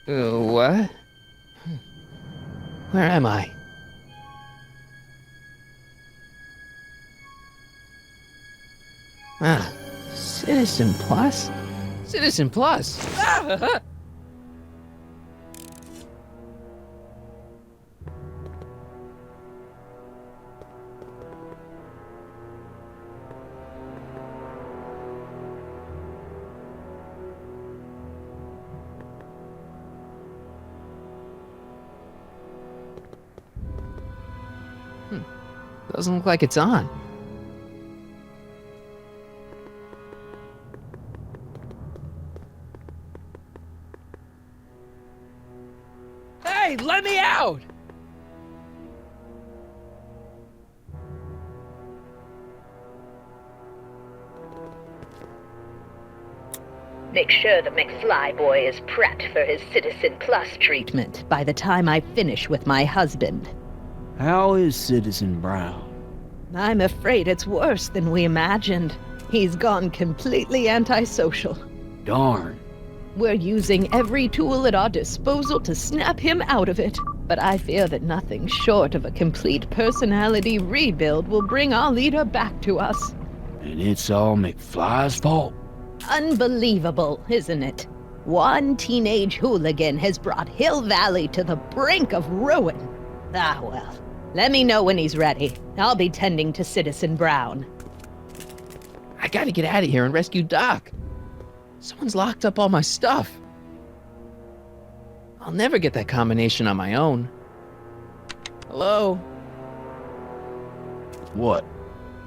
What? Where am I? Ah, Citizen Plus? Citizen Plus! Ah! Doesn't look like it's on. Hey, let me out! Make sure the McFlyboy is prepped for his Citizen Plus treatment by the time I finish with my husband. How is Citizen Brown? I'm afraid it's worse than we imagined. He's gone completely antisocial. Darn. We're using every tool at our disposal to snap him out of it. But I fear that nothing short of a complete personality rebuild will bring our leader back to us. And it's all McFly's fault? Unbelievable, isn't it? One teenage hooligan has brought Hill Valley to the brink of ruin. Ah, well. Let me know when he's ready. I'll be tending to Citizen Brown. I gotta get out of here and rescue Doc. Someone's locked up all my stuff. I'll never get that combination on my own. Hello? What?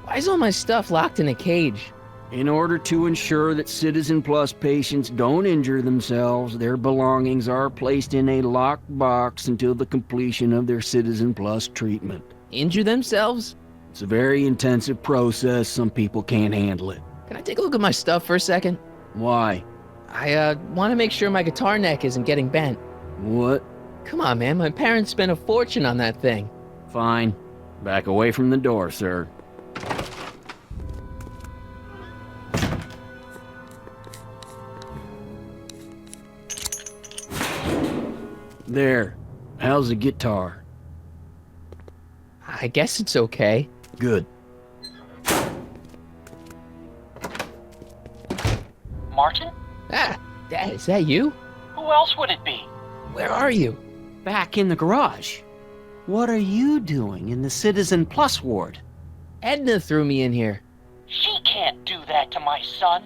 Why is all my stuff locked in a cage? In order to ensure that Citizen Plus patients don't injure themselves, their belongings are placed in a locked box until the completion of their Citizen Plus treatment. Injure themselves? It's a very intensive process. Some people can't handle it. Can I take a look at my stuff for a second? Why? I want to make sure my guitar neck isn't getting bent. What? Come on, man. My parents spent a fortune on that thing. Fine. Back away from the door, sir. There. How's the guitar? I guess it's okay. Good. Martin? Ah, Dad, is that you? Who else would it be? Where are you? Back in the garage. What are you doing in the Citizen Plus ward? Edna threw me in here. She can't do that to my son.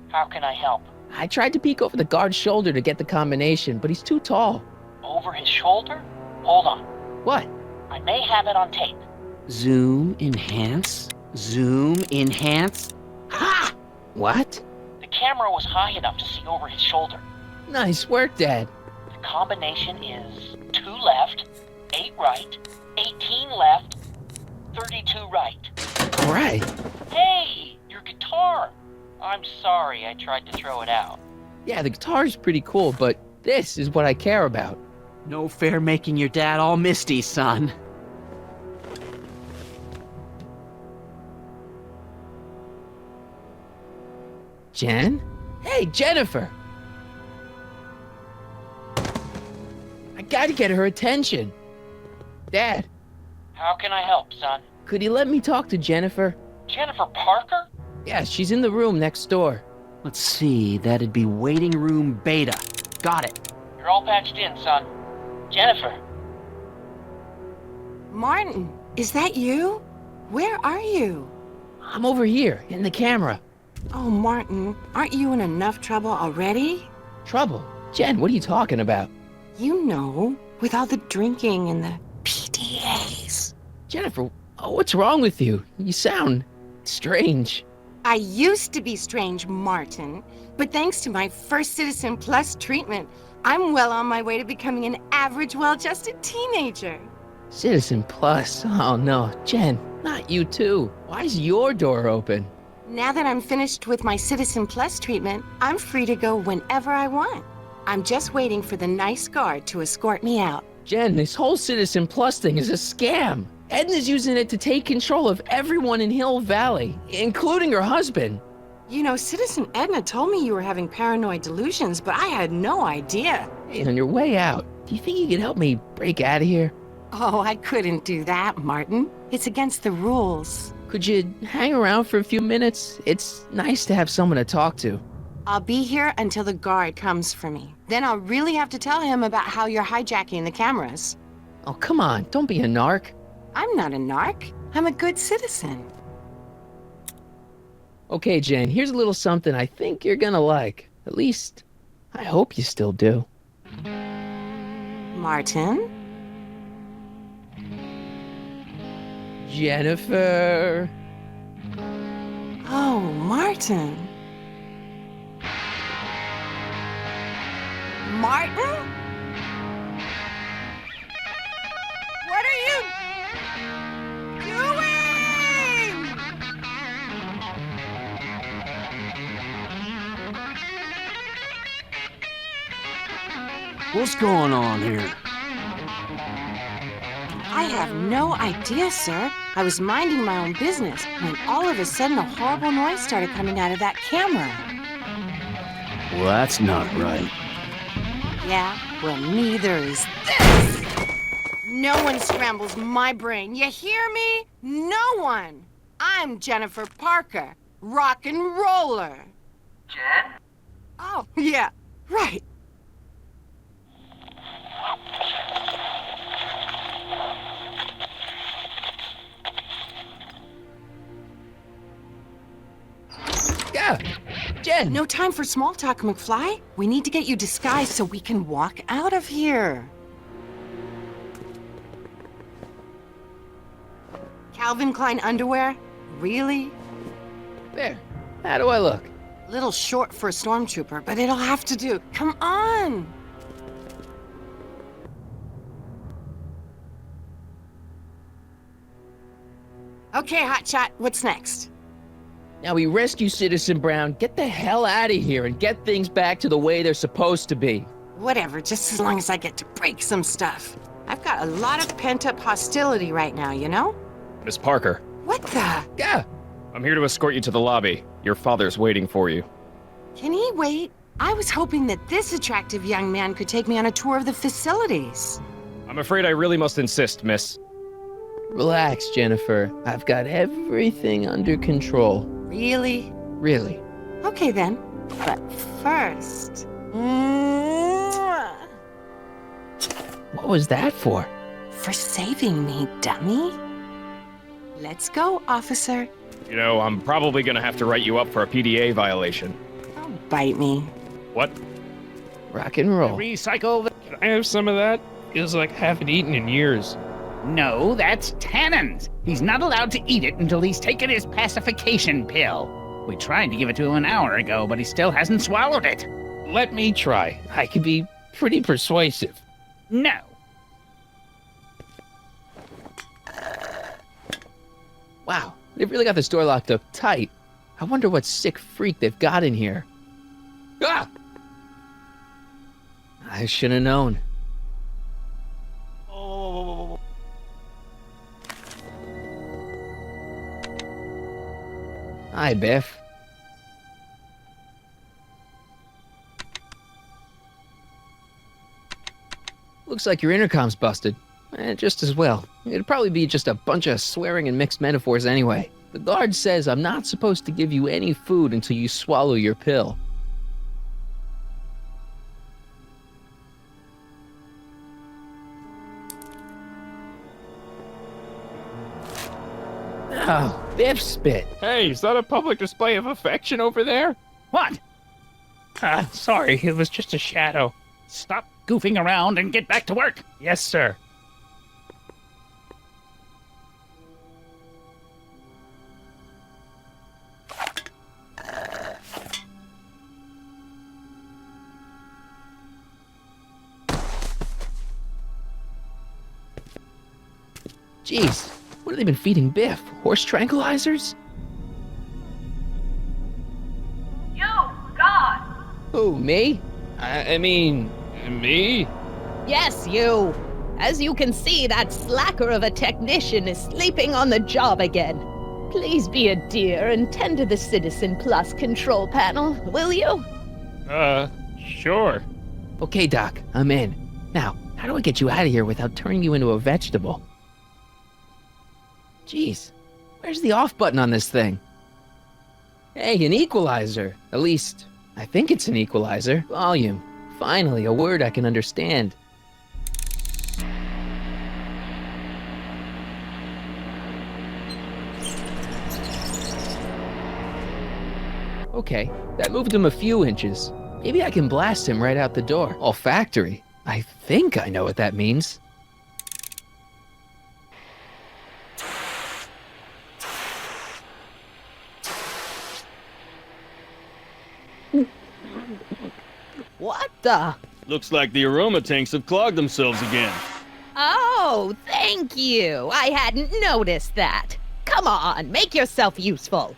How can I help? I tried to peek over the guard's shoulder to get the combination, but he's too tall. Over his shoulder? Hold on. What? I may have it on tape. Zoom, enhance. Zoom, enhance. Ha! What? The camera was high enough to see over his shoulder. Nice work, Dad. The combination is 2 left, 8 right, 18 left, 32 right. All right. Hey, your guitar! I'm sorry I tried to throw it out. Yeah, the guitar's pretty cool, but this is what I care about. No fair making your dad all misty, son. Jen? Hey, Jennifer! I gotta get her attention. Dad, How can I help, son? could you let me talk to Jennifer? Jennifer Parker? Yeah, she's in the room next door. Let's see, that'd be waiting room beta. Got it. You're all patched in, son. Jennifer. Martin, is that you? Where are you? I'm over here, in the camera. Oh, Martin, aren't you in enough trouble already? Trouble? Jen, what are you talking about? You know, with all the drinking and the PDAs. Jennifer, what's wrong with you? You sound strange. I used to be strange, Martin, but thanks to my first Citizen Plus treatment, I'm well on my way to becoming an average, well-adjusted teenager. Citizen Plus? Oh no, Jen, not you too. Why is your door open? Now that I'm finished with my Citizen Plus treatment, I'm free to go whenever I want. I'm just waiting for the nice guard to escort me out. Jen, this whole Citizen Plus thing is a scam. Edna's using it to take control of everyone in Hill Valley, including her husband. You know, Citizen Edna told me you were having paranoid delusions, but I had no idea. Hey, on your way out, do you think you could help me break out of here? Oh, I couldn't do that, Martin. It's against the rules. Could you hang around for a few minutes? It's nice to have someone to talk to. I'll be here until the guard comes for me. Then I'll really have to tell him about how you're hijacking the cameras. Oh, come on, don't be a narc. I'm not a narc. I'm a good citizen. Okay, Jen, here's a little something I think you're gonna like. At least, I hope you still do. Martin? Jennifer. Oh, Martin. Martin? What are you doing? What's going on here? I have no idea, sir. I was minding my own business when all of a sudden a horrible noise started coming out of that camera. Well, that's not right. Yeah, well, neither is this. No one scrambles my brain. You hear me? No one. I'm Jennifer Parker, rock and roller. Jen? Oh, yeah, right. Yeah, Jen. No time for small talk, McFly. We need to get you disguised so we can walk out of here. Calvin Klein underwear? Really? There. How do I look? Little short for a stormtrooper, but it'll have to do. Come on! Okay, Hotshot, what's next? Now we rescue Citizen Brown, get the hell out of here, and get things back to the way they're supposed to be. Whatever, just as long as I get to break some stuff. I've got a lot of pent-up hostility right now, you know? Miss Parker, What the? Yeah. I'm here to escort you to the lobby. Your father's waiting for you. Can he wait? I was hoping that this attractive young man could take me on a tour of the facilities. I'm afraid I really must insist, miss. Relax, Jennifer. I've got everything under control. Really? Really. Okay then. But first... Mwah! What was that for? For saving me, dummy. Let's go, officer. You know, I'm probably gonna have to write you up for a PDA violation. Don't bite me. What? Rock and roll. Recycle the... Can I have some of that? Feels like I haven't eaten in years. No, that's Tannen's. He's not allowed to eat it until he's taken his pacification pill. We tried to give it to him an hour ago, but he still hasn't swallowed it. Let me try. I could be pretty persuasive. No. Wow, they've really got this door locked up tight. I wonder what sick freak they've got in here. Ah! I should have known. Hi, Biff. Looks like your intercom's busted. Just as well. It'd probably be just a bunch of swearing and mixed metaphors anyway. The guard says I'm not supposed to give you any food until you swallow your pill. Oh, Biff spit. Hey, is that a public display of affection over there? What? Sorry, it was just a shadow. Stop goofing around and get back to work. Yes, sir. Jeez, what have they been feeding Biff? Horse tranquilizers? You, God! Who, me? I mean, me? Yes, you. As you can see, that slacker of a technician is sleeping on the job again. Please be a dear and tend to the Citizen Plus control panel, will you? Sure. Okay, Doc, I'm in. Now, how do I get you out of here without turning you into a vegetable? Jeez, where's the off button on this thing? Hey, an equalizer. At least, I think it's an equalizer. Volume. Finally, a word I can understand. Okay, that moved him a few inches. Maybe I can blast him right out the door. Olfactory. I think I know what that means. What the? Looks like the aroma tanks have clogged themselves again. Oh, thank you. I hadn't noticed that. Come on, make yourself useful.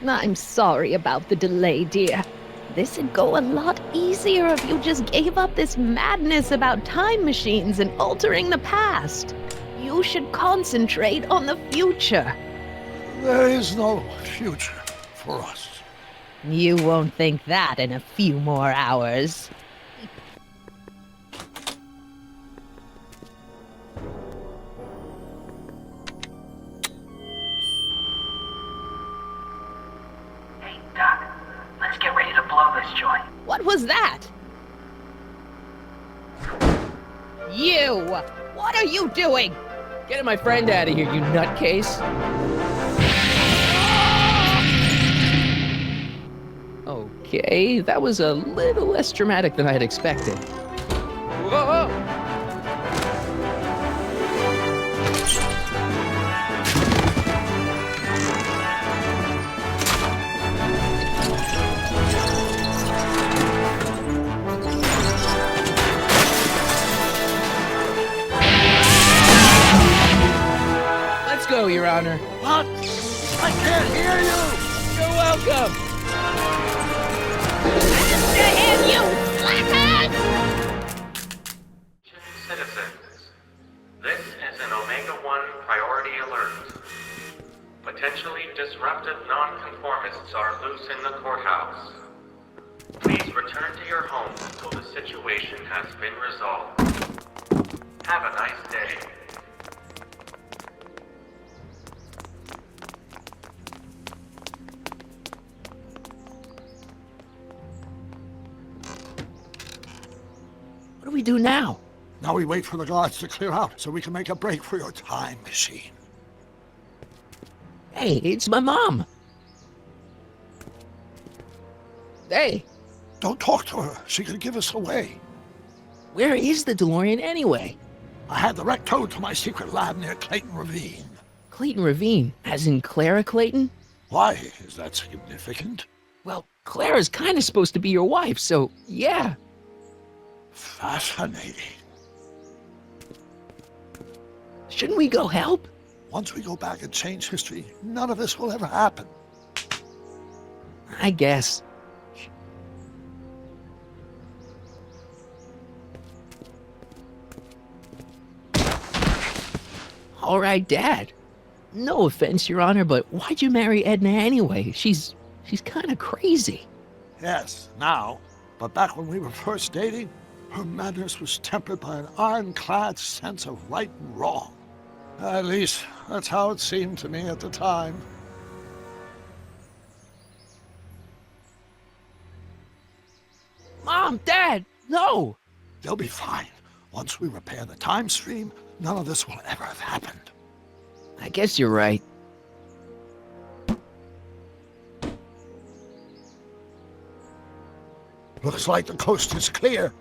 I'm sorry about the delay, dear. This'd go a lot easier if you just gave up this madness about time machines and altering the past. You should concentrate on the future. There is no future for us. You won't think that in a few more hours. Hey, Doc, let's get ready to blow this joint. What was that? You! What are you doing? Get my friend out of here, you nutcase. Okay, that was a little less dramatic than I had expected. Whoa! Let's go, Your Honor. What? I can't hear you! You're welcome! Citizens, this is an Omega-1 priority alert. Potentially disruptive nonconformists are loose in the courthouse. Please return to your homes until the situation has been resolved. Have a nice day. What do we do now? Now we wait for the guards to clear out so we can make a break for your time machine. Hey, it's my mom. Hey, Don't talk to her. She could give us away. where is the DeLorean anyway? I had the wreck towed to my secret lab near Clayton Ravine. Clayton Ravine, as in Clara Clayton? Why is that significant? Well, Clara's kind of supposed to be your wife, so yeah. Fascinating. Shouldn't we go help? Once we go back and change history, none of this will ever happen. I guess. All right, Dad. No offense, Your Honor, but why'd you marry Edna anyway? She's kind of crazy. Yes, now. But back when we were first dating, her madness was tempered by an ironclad sense of right and wrong. At least, that's how it seemed to me at the time. Mom, Dad, no! They'll be fine. Once we repair the time stream, none of this will ever have happened. I guess you're right. Looks like the coast is clear.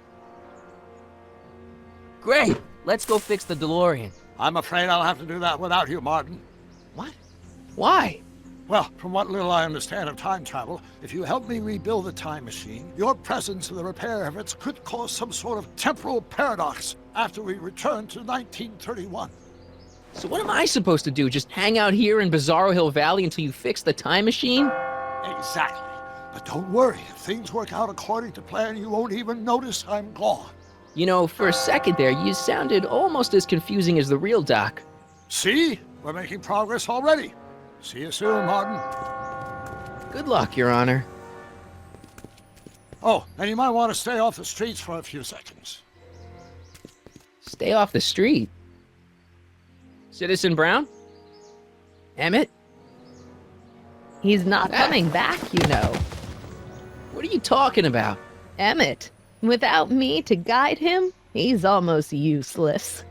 Great! Let's go fix the DeLorean. I'm afraid I'll have to do that without you, Martin. What? Why? Well, from what little I understand of time travel, if you help me rebuild the time machine, your presence in the repair efforts could cause some sort of temporal paradox after we return to 1931. So what am I supposed to do? Just hang out here in Bizarro Hill Valley until you fix the time machine? Exactly. But don't worry, if things work out according to plan, you won't even notice I'm gone. You know, for a second there, you sounded almost as confusing as the real Doc. See? We're making progress already. See you soon, Martin. Good luck, Your Honor. Oh, and you might want to stay off the streets for a few seconds. Stay off the street. Citizen Brown? Emmett? He's not coming back, you know. What are you talking about? Emmett, without me to guide him, he's almost useless.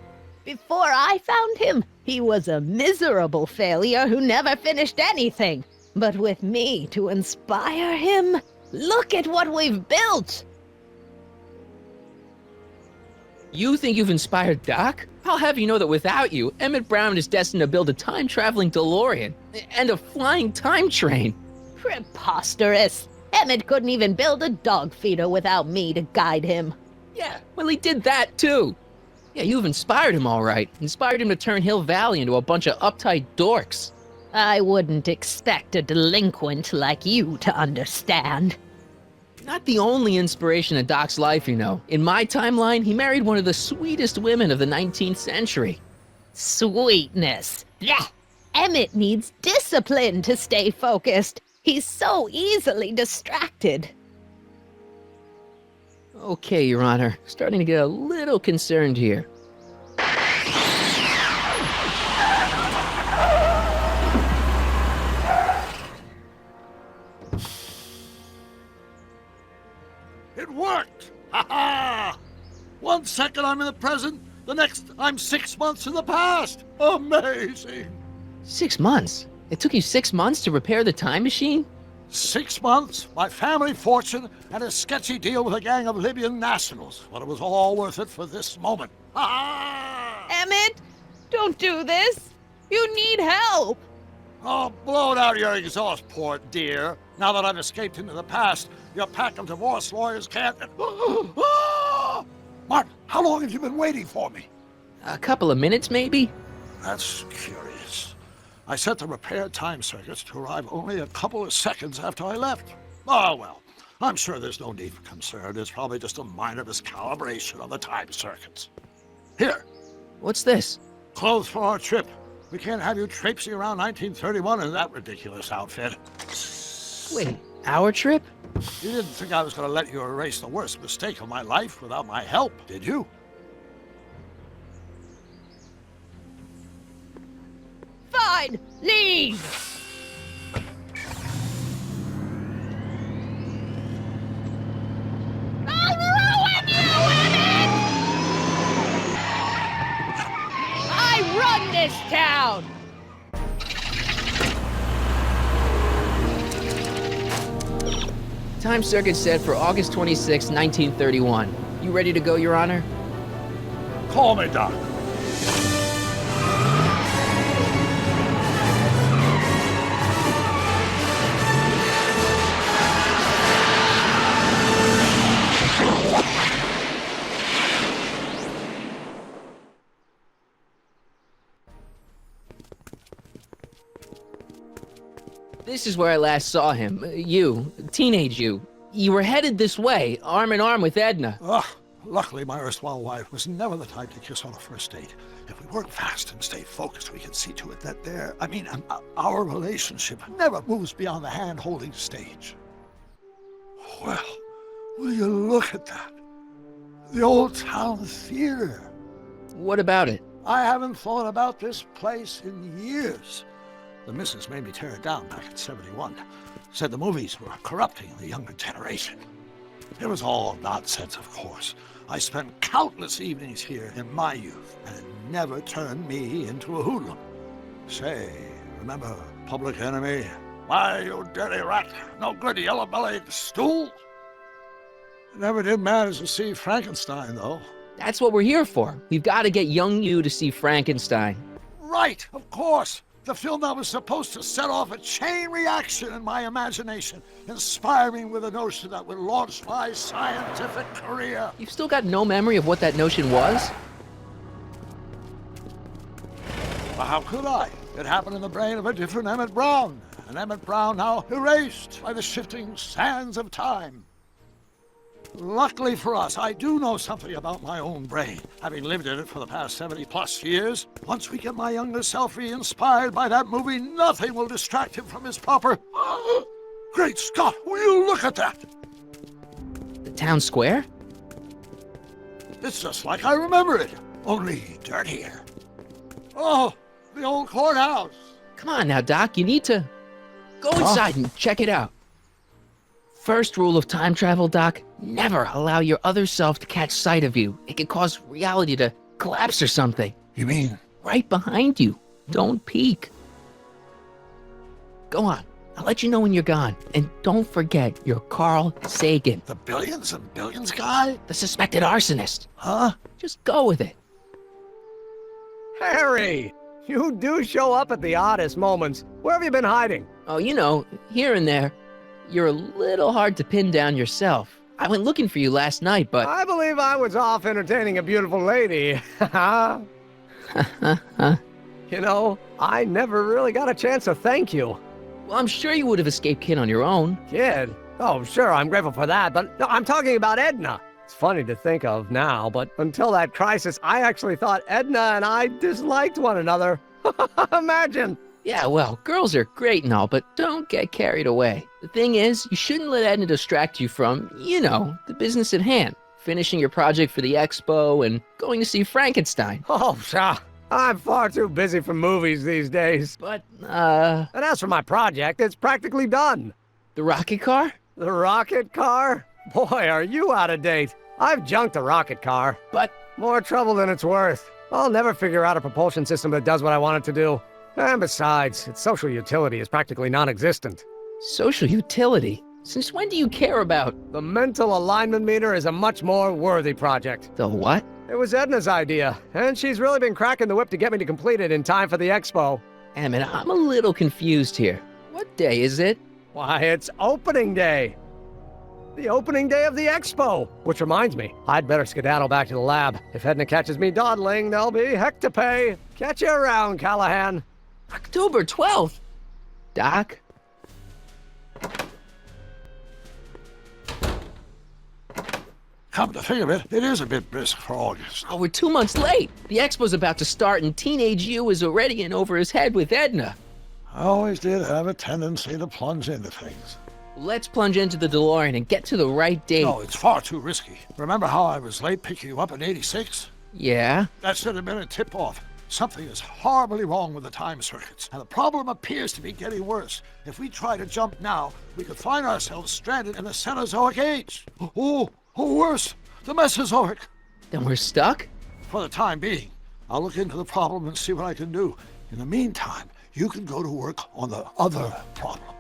Before I found him, he was a miserable failure who never finished anything. But with me to inspire him, look at what we've built! You think you've inspired Doc? I'll have you know that without you, Emmett Brown is destined to build a time-traveling DeLorean and a flying time train. Preposterous! Emmett couldn't even build a dog feeder without me to guide him. Yeah, well, he did that too. Yeah, you've inspired him all right. Inspired him to turn Hill Valley into a bunch of uptight dorks. I wouldn't expect a delinquent like you to understand. Not the only inspiration in Doc's life, you know. In my timeline, he married one of the sweetest women of the 19th century. Sweetness. Blech. Emmett needs discipline to stay focused. He's so easily distracted. Okay, Your Honor. Starting to get a little concerned here. It worked! Ha ha! 1 second I'm in the present, the next I'm 6 months in the past. Amazing! 6 months? It took you 6 months to repair the time machine? 6 months, my family fortune, and a sketchy deal with a gang of Libyan nationals. But it was all worth it for this moment. Ha ha! Emmett, don't do this. You need help. Oh, blow it out of your exhaust port, dear. Now that I've escaped into the past, your pack of divorce lawyers can't... Martin, how long have you been waiting for me? A couple of minutes, maybe? That's curious. I set the repair time circuits to arrive only a couple of seconds after I left. Oh, well, I'm sure there's no need for concern. It's probably just a minor miscalibration of the time circuits. Here. What's this? Clothes for our trip. We can't have you traipsing around 1931 in that ridiculous outfit. Wait, our trip? You didn't think I was going to let you erase the worst mistake of my life without my help, did you? Fine, leave. I'll ruin you, Emmett! I run this town! Time circuit set for August 26, 1931. You ready to go, Your Honor? Call me, Doc. This is where I last saw him. You, teenage you. You were headed this way, arm in arm with Edna. Luckily, my erstwhile wife was never the type to kiss on a first date. If we work fast and stay focused, we can see to it that our relationship never moves beyond the hand-holding stage. Well, will you look at that? The old town theater. What about it? I haven't thought about this place in years. The missus made me tear it down back in '71. Said the movies were corrupting the younger generation. It was all nonsense, of course. I spent countless evenings here in my youth, and it never turned me into a hoodlum. Say, remember Public Enemy? Why, you dirty rat, no good yellow-bellied stool? It never did manage to see Frankenstein, though. That's what we're here for. We've got to get young you to see Frankenstein. Right, of course. The film that was supposed to set off a chain reaction in my imagination, inspiring with a notion that would launch my scientific career. You've still got no memory of what that notion was? Well, how could I? It happened in the brain of a different Emmett Brown. An Emmett Brown now erased by the shifting sands of time. Luckily for us, I do know something about my own brain, having lived in it for the past 70+ years. Once we get my younger self re-inspired by that movie, nothing will distract him from his proper... Great Scott, will you look at that? The town square? It's just like I remember it, only dirtier. Oh, the old courthouse. Come on now, Doc, you need to go inside and check it out. First rule of time travel, Doc, never allow your other self to catch sight of you. It can cause reality to collapse or something. You mean? Right behind you. Don't peek. Go on. I'll let you know when you're gone. And don't forget, you're Carl Sagan. The billions and billions guy? The suspected arsonist. Huh? Just go with it. Harry! You do show up at the oddest moments. Where have you been hiding? Oh, you know, here and there. You're a little hard to pin down yourself. I went looking for you last night, but... I believe I was off entertaining a beautiful lady. You know, I never really got a chance to thank you. Well, I'm sure you would have escaped Kid on your own. Kid? Oh, sure, I'm grateful for that, but no, I'm talking about Edna. It's funny to think of now, but until that crisis, I actually thought Edna and I disliked one another. Imagine! Yeah, well, girls are great and all, but don't get carried away. The thing is, you shouldn't let Edna distract you from, you know, the business at hand. Finishing your project for the expo and going to see Frankenstein. Oh, sure. I'm far too busy for movies these days. But, And as for my project, it's practically done. the rocket car? The rocket car? Boy, are you out of date. I've junked the rocket car. But... more trouble than it's worth. I'll never figure out a propulsion system that does what I want it to do. And besides, its social utility is practically non-existent. Social utility? Since when do you care about... The mental alignment meter is a much more worthy project. The what? It was Edna's idea, and she's really been cracking the whip to get me to complete it in time for the expo. Damn it, I'm a little confused here. What day is it? Why, it's opening day. The opening day of the expo. Which reminds me, I'd better skedaddle back to the lab. If Edna catches me dawdling, there'll be heck to pay. Catch you around, Callahan. October 12th? Doc? Come to think of it, it is a bit brisk for August. Oh, we're 2 months late. The expo's about to start and teenage you is already in over his head with Edna. I always did have a tendency to plunge into things. Let's plunge into the DeLorean and get to the right date. No, it's far too risky. Remember how I was late picking you up in '86? Yeah? That should have been a tip-off. Something is horribly wrong with the time circuits, and the problem appears to be getting worse. If we try to jump now, we could find ourselves stranded in the Cenozoic age. Oh, worse, the Mesozoic. Then we're stuck? For the time being, I'll look into the problem and see what I can do. In the meantime, you can go to work on the other problem.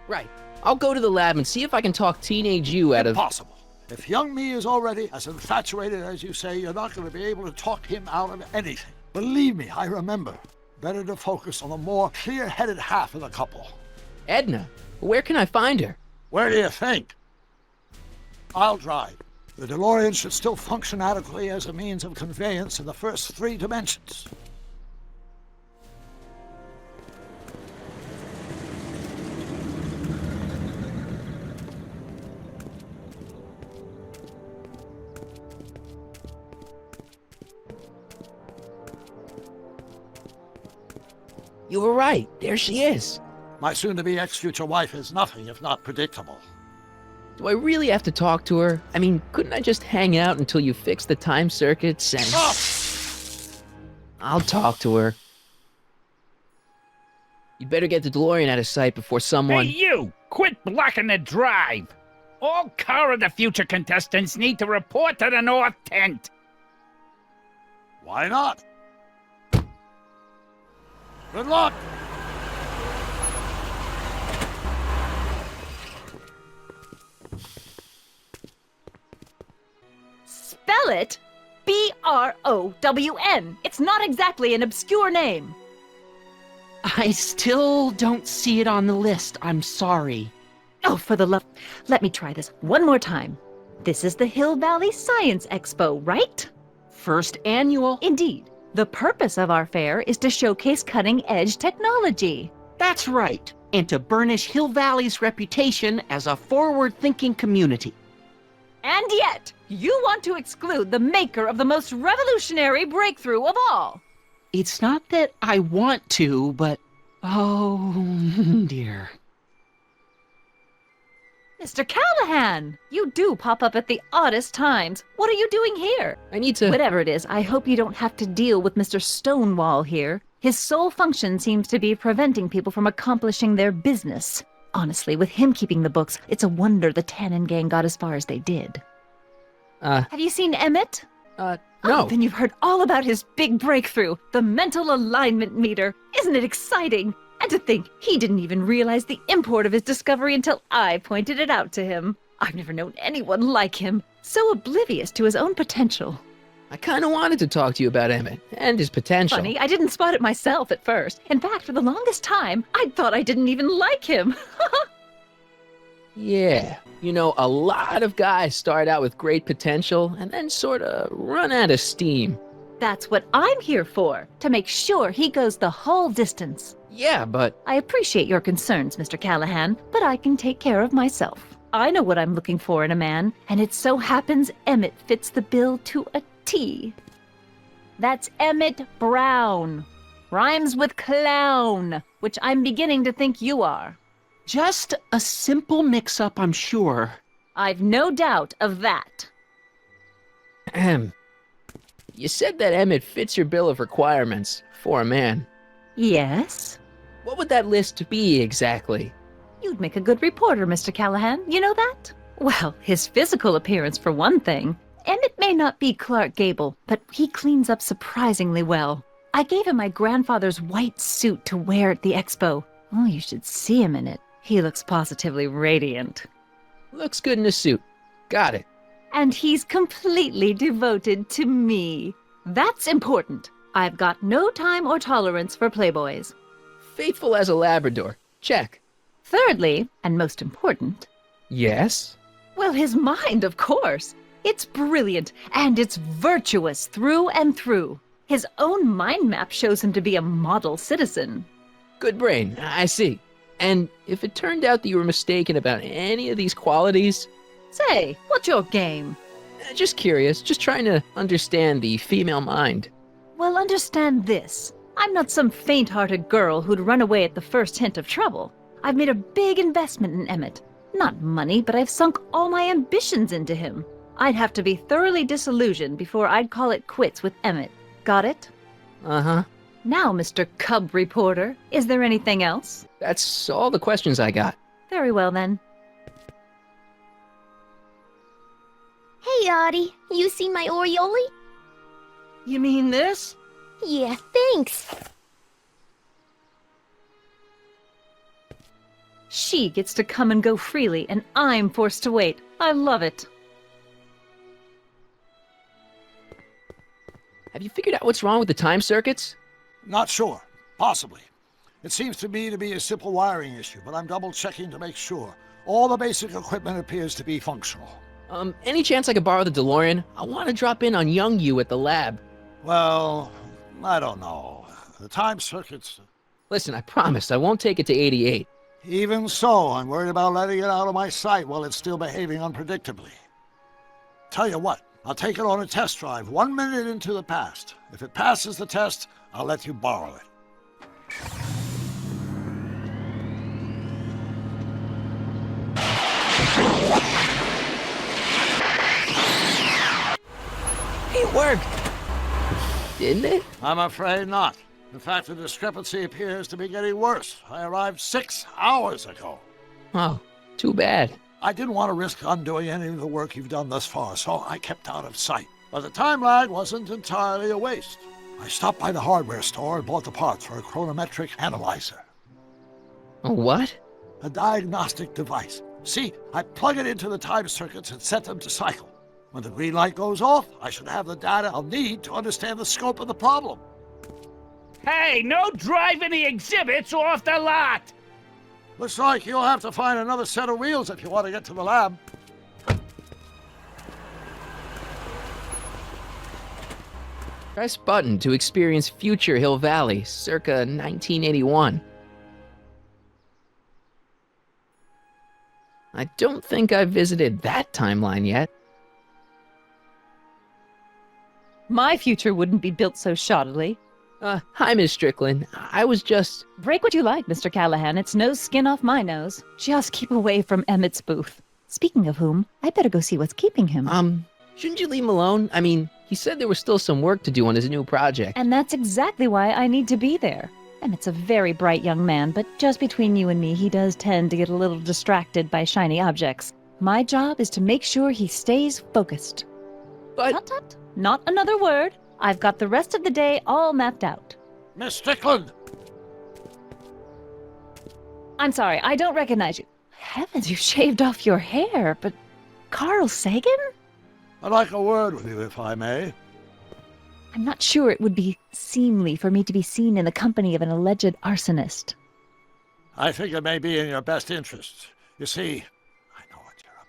Right. I'll go to the lab and see if I can talk teenage you out of... Impossible. If young me is already as infatuated as you say, you're not going to be able to talk him out of anything. Believe me, I remember. Better to focus on the more clear-headed half of the couple. Edna? Where can I find her? Where do you think? I'll drive. The DeLorean should still function adequately as a means of conveyance in the first 3 dimensions. You were right. There she is. My soon-to-be ex-future wife is nothing if not predictable. Do I really have to talk to her? I mean, couldn't I just hang out until you fix the time circuits and... Stop! I'll talk to her. You better get the DeLorean out of sight before someone... Hey, you! Quit blocking the drive! All Car of the Future contestants need to report to the North Tent. Why not? Good luck! Spell it B-R-O-W-N. It's not exactly an obscure name. I still don't see it on the list. I'm sorry. Oh, for the love... Let me try this one more time. This is the Hill Valley Science Expo, right? First annual. Indeed. The purpose of our fair is to showcase cutting-edge technology. That's right. And to burnish Hill Valley's reputation as a forward-thinking community. And yet, you want to exclude the maker of the most revolutionary breakthrough of all. It's not that I want to, but... Oh, dear. Mr. Callahan, you do pop up at the oddest times. What are you doing here? I need to... Whatever it is, I hope you don't have to deal with Mr. Stonewall here. His sole function seems to be preventing people from accomplishing their business. Honestly, with him keeping the books, it's a wonder the Tannen gang got as far as they did. Have you seen Emmett? No. Oh, then you've heard all about his big breakthrough, the mental alignment meter. Isn't it exciting? And to think, he didn't even realize the import of his discovery until I pointed it out to him. I've never known anyone like him, so oblivious to his own potential. I kind of wanted to talk to you about Emmett and his potential. Funny, I didn't spot it myself at first. In fact, for the longest time, I thought I didn't even like him. Yeah. You know, a lot of guys start out with great potential and then sort of run out of steam. That's what I'm here for, to make sure he goes the whole distance. Yeah, but... I appreciate your concerns, Mr. Callahan, but I can take care of myself. I know what I'm looking for in a man, and it so happens Emmett fits the bill to a T. That's Emmett Brown. Rhymes with clown, which I'm beginning to think you are. Just a simple mix-up, I'm sure. I've no doubt of that. Ahem. You said that Emmett fits your bill of requirements for a man. Yes? What would that list be exactly? You'd make a good reporter, Mr. Callahan. You know that? Well, his physical appearance for one thing. Emmett may not be Clark Gable, but he cleans up surprisingly well. I gave him my grandfather's white suit to wear at the expo. Oh, you should see him in it. He looks positively radiant. Looks good in a suit. Got it. And he's completely devoted to me. That's important. I've got no time or tolerance for playboys. Faithful as a Labrador. Check. Thirdly, and most important... Yes? Well, his mind, of course. It's brilliant, and it's virtuous through and through. His own mind map shows him to be a model citizen. Good brain, I see. And if it turned out that you were mistaken about any of these qualities... Say, what's your game? Just curious, just trying to understand the female mind. Well, understand this. I'm not some faint-hearted girl who'd run away at the first hint of trouble. I've made a big investment in Emmett. Not money, but I've sunk all my ambitions into him. I'd have to be thoroughly disillusioned before I'd call it quits with Emmett. Got it? Uh-huh. Now, Mr. Cub Reporter, is there anything else? That's all the questions I got. Very well, then. Hey, Audie. You seen my Oriole? You mean this? Yeah, thanks. She gets to come and go freely, and I'm forced to wait. I love it. Have you figured out what's wrong with the time circuits? Not sure. Possibly. It seems to me to be a simple wiring issue, but I'm double-checking to make sure. All the basic equipment appears to be functional. Any chance I could borrow the DeLorean? I want to drop in on young you at the lab. Well, I don't know. The time circuits... Listen, I promise I won't take it to 88. Even so, I'm worried about letting it out of my sight while it's still behaving unpredictably. Tell you what, I'll take it on a test drive 1 minute into the past. If it passes the test, I'll let you borrow it. It worked! Didn't it? I'm afraid not. In fact, the discrepancy appears to be getting worse. I arrived 6 hours ago. Oh, too bad. I didn't want to risk undoing any of the work you've done thus far, so I kept out of sight. But the time lag wasn't entirely a waste. I stopped by the hardware store and bought the parts for a chronometric analyzer. A what? A diagnostic device. See, I plug it into the time circuits and set them to cycle. When the green light goes off, I should have the data I'll need to understand the scope of the problem. Hey, no driving the exhibits off the lot! Looks like you'll have to find another set of wheels if you want to get to the lab. Press button to experience future Hill Valley, circa 1981. I don't think I've visited that timeline yet. My future wouldn't be built so shoddily. Hi, Miss Strickland. I was just... Break what you like, Mr. Callahan. It's no skin off my nose. Just keep away from Emmett's booth. Speaking of whom, I better go see what's keeping him. Shouldn't you leave him alone? I mean, he said there was still some work to do on his new project. And that's exactly why I need to be there. Emmett's a very bright young man, but just between you and me, he does tend to get a little distracted by shiny objects. My job is to make sure he stays focused. But... Tut tut. Not another word. I've got the rest of the day all mapped out. Miss Strickland! I'm sorry, I don't recognize you. Heavens, you shaved off your hair, but... Carl Sagan? I'd like a word with you, if I may. I'm not sure it would be seemly for me to be seen in the company of an alleged arsonist. I think it may be in your best interest. You see, I know what you're up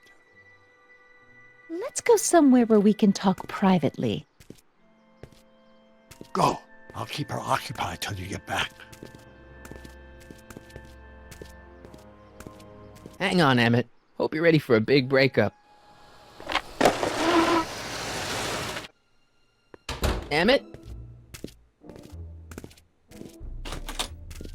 to. Let's go somewhere where we can talk privately. Go. I'll keep her occupied till you get back. Hang on, Emmett. Hope you're ready for a big breakup. Emmett?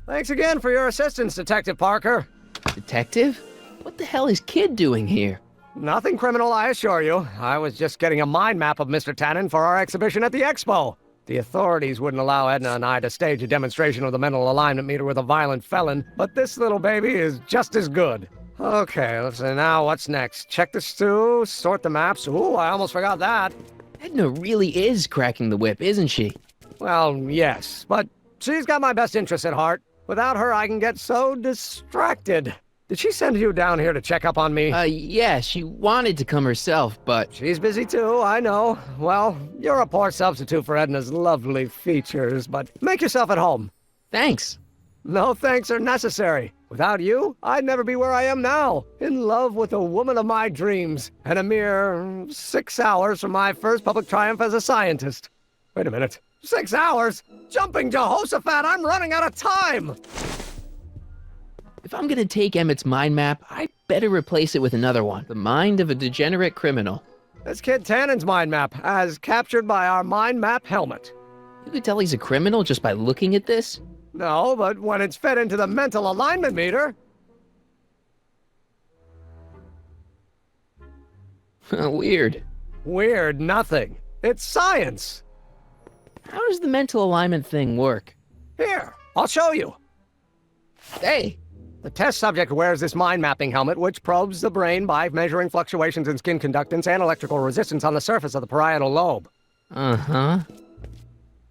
Thanks again for your assistance, Detective Parker. Detective? What the hell is Kid doing here? Nothing criminal, I assure you. I was just getting a mind map of Mr. Tannen for our exhibition at the Expo. The authorities wouldn't allow Edna and I to stage a demonstration of the mental alignment meter with a violent felon, but this little baby is just as good. Okay, let's see now what's next. Check the stew, sort the maps. Ooh, I almost forgot that. Edna really is cracking the whip, isn't she? Well, yes, but she's got my best interests at heart. Without her, I can get so distracted. Did she send you down here to check up on me? Yeah, she wanted to come herself, but... She's busy too, I know. Well, you're a poor substitute for Edna's lovely features, but make yourself at home. Thanks. No thanks are necessary. Without you, I'd never be where I am now, in love with the woman of my dreams, and a mere 6 hours from my first public triumph as a scientist. Wait a minute. 6 hours? Jumping Jehoshaphat, I'm running out of time! If I'm gonna take Emmett's mind map, I better replace it with another one. The mind of a degenerate criminal. That's Kid Tannen's mind map, as captured by our mind map helmet. You could tell he's a criminal just by looking at this? No, but when it's fed into the mental alignment meter... Weird. Weird nothing. It's science. How does the mental alignment thing work? Here, I'll show you. Hey! The test subject wears this mind mapping helmet, which probes the brain by measuring fluctuations in skin conductance and electrical resistance on the surface of the parietal lobe. Uh-huh.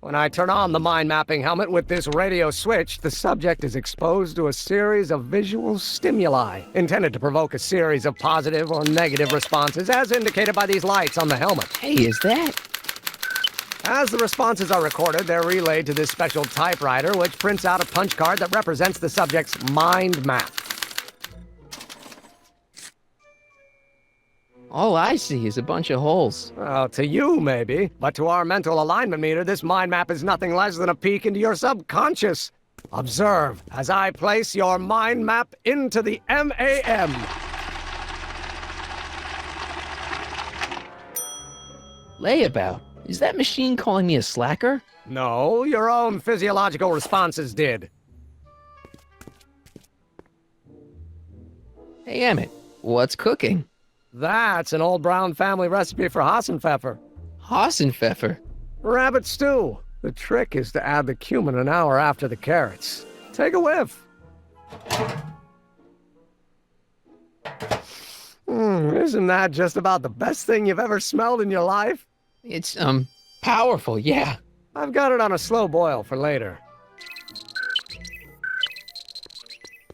When I turn on the mind mapping helmet with this radio switch, the subject is exposed to a series of visual stimuli, intended to provoke a series of positive or negative responses, as indicated by these lights on the helmet. Hey, is that... As the responses are recorded, they're relayed to this special typewriter, which prints out a punch card that represents the subject's mind map. All I see is a bunch of holes. Well, to you, maybe. But to our mental alignment meter, this mind map is nothing less than a peek into your subconscious. Observe as I place your mind map into the MAM. Layabout? Is that machine calling me a slacker? No, your own physiological responses did. Hey, Emmett, what's cooking? That's an old Brown family recipe for Hassenpfeffer. Hassenpfeffer? Rabbit stew. The trick is to add the cumin an hour after the carrots. Take a whiff. Isn't that just about the best thing you've ever smelled in your life? It's, powerful, yeah. I've got it on a slow boil for later.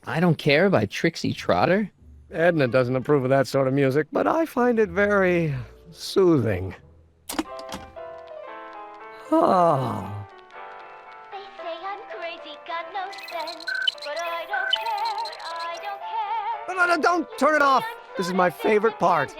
I Don't Care by Trixie Trotter? Edna doesn't approve of that sort of music, but I find it very soothing. Oh. They say I'm crazy, got no sense, but I don't care, No, don't turn it off. This is my favorite part.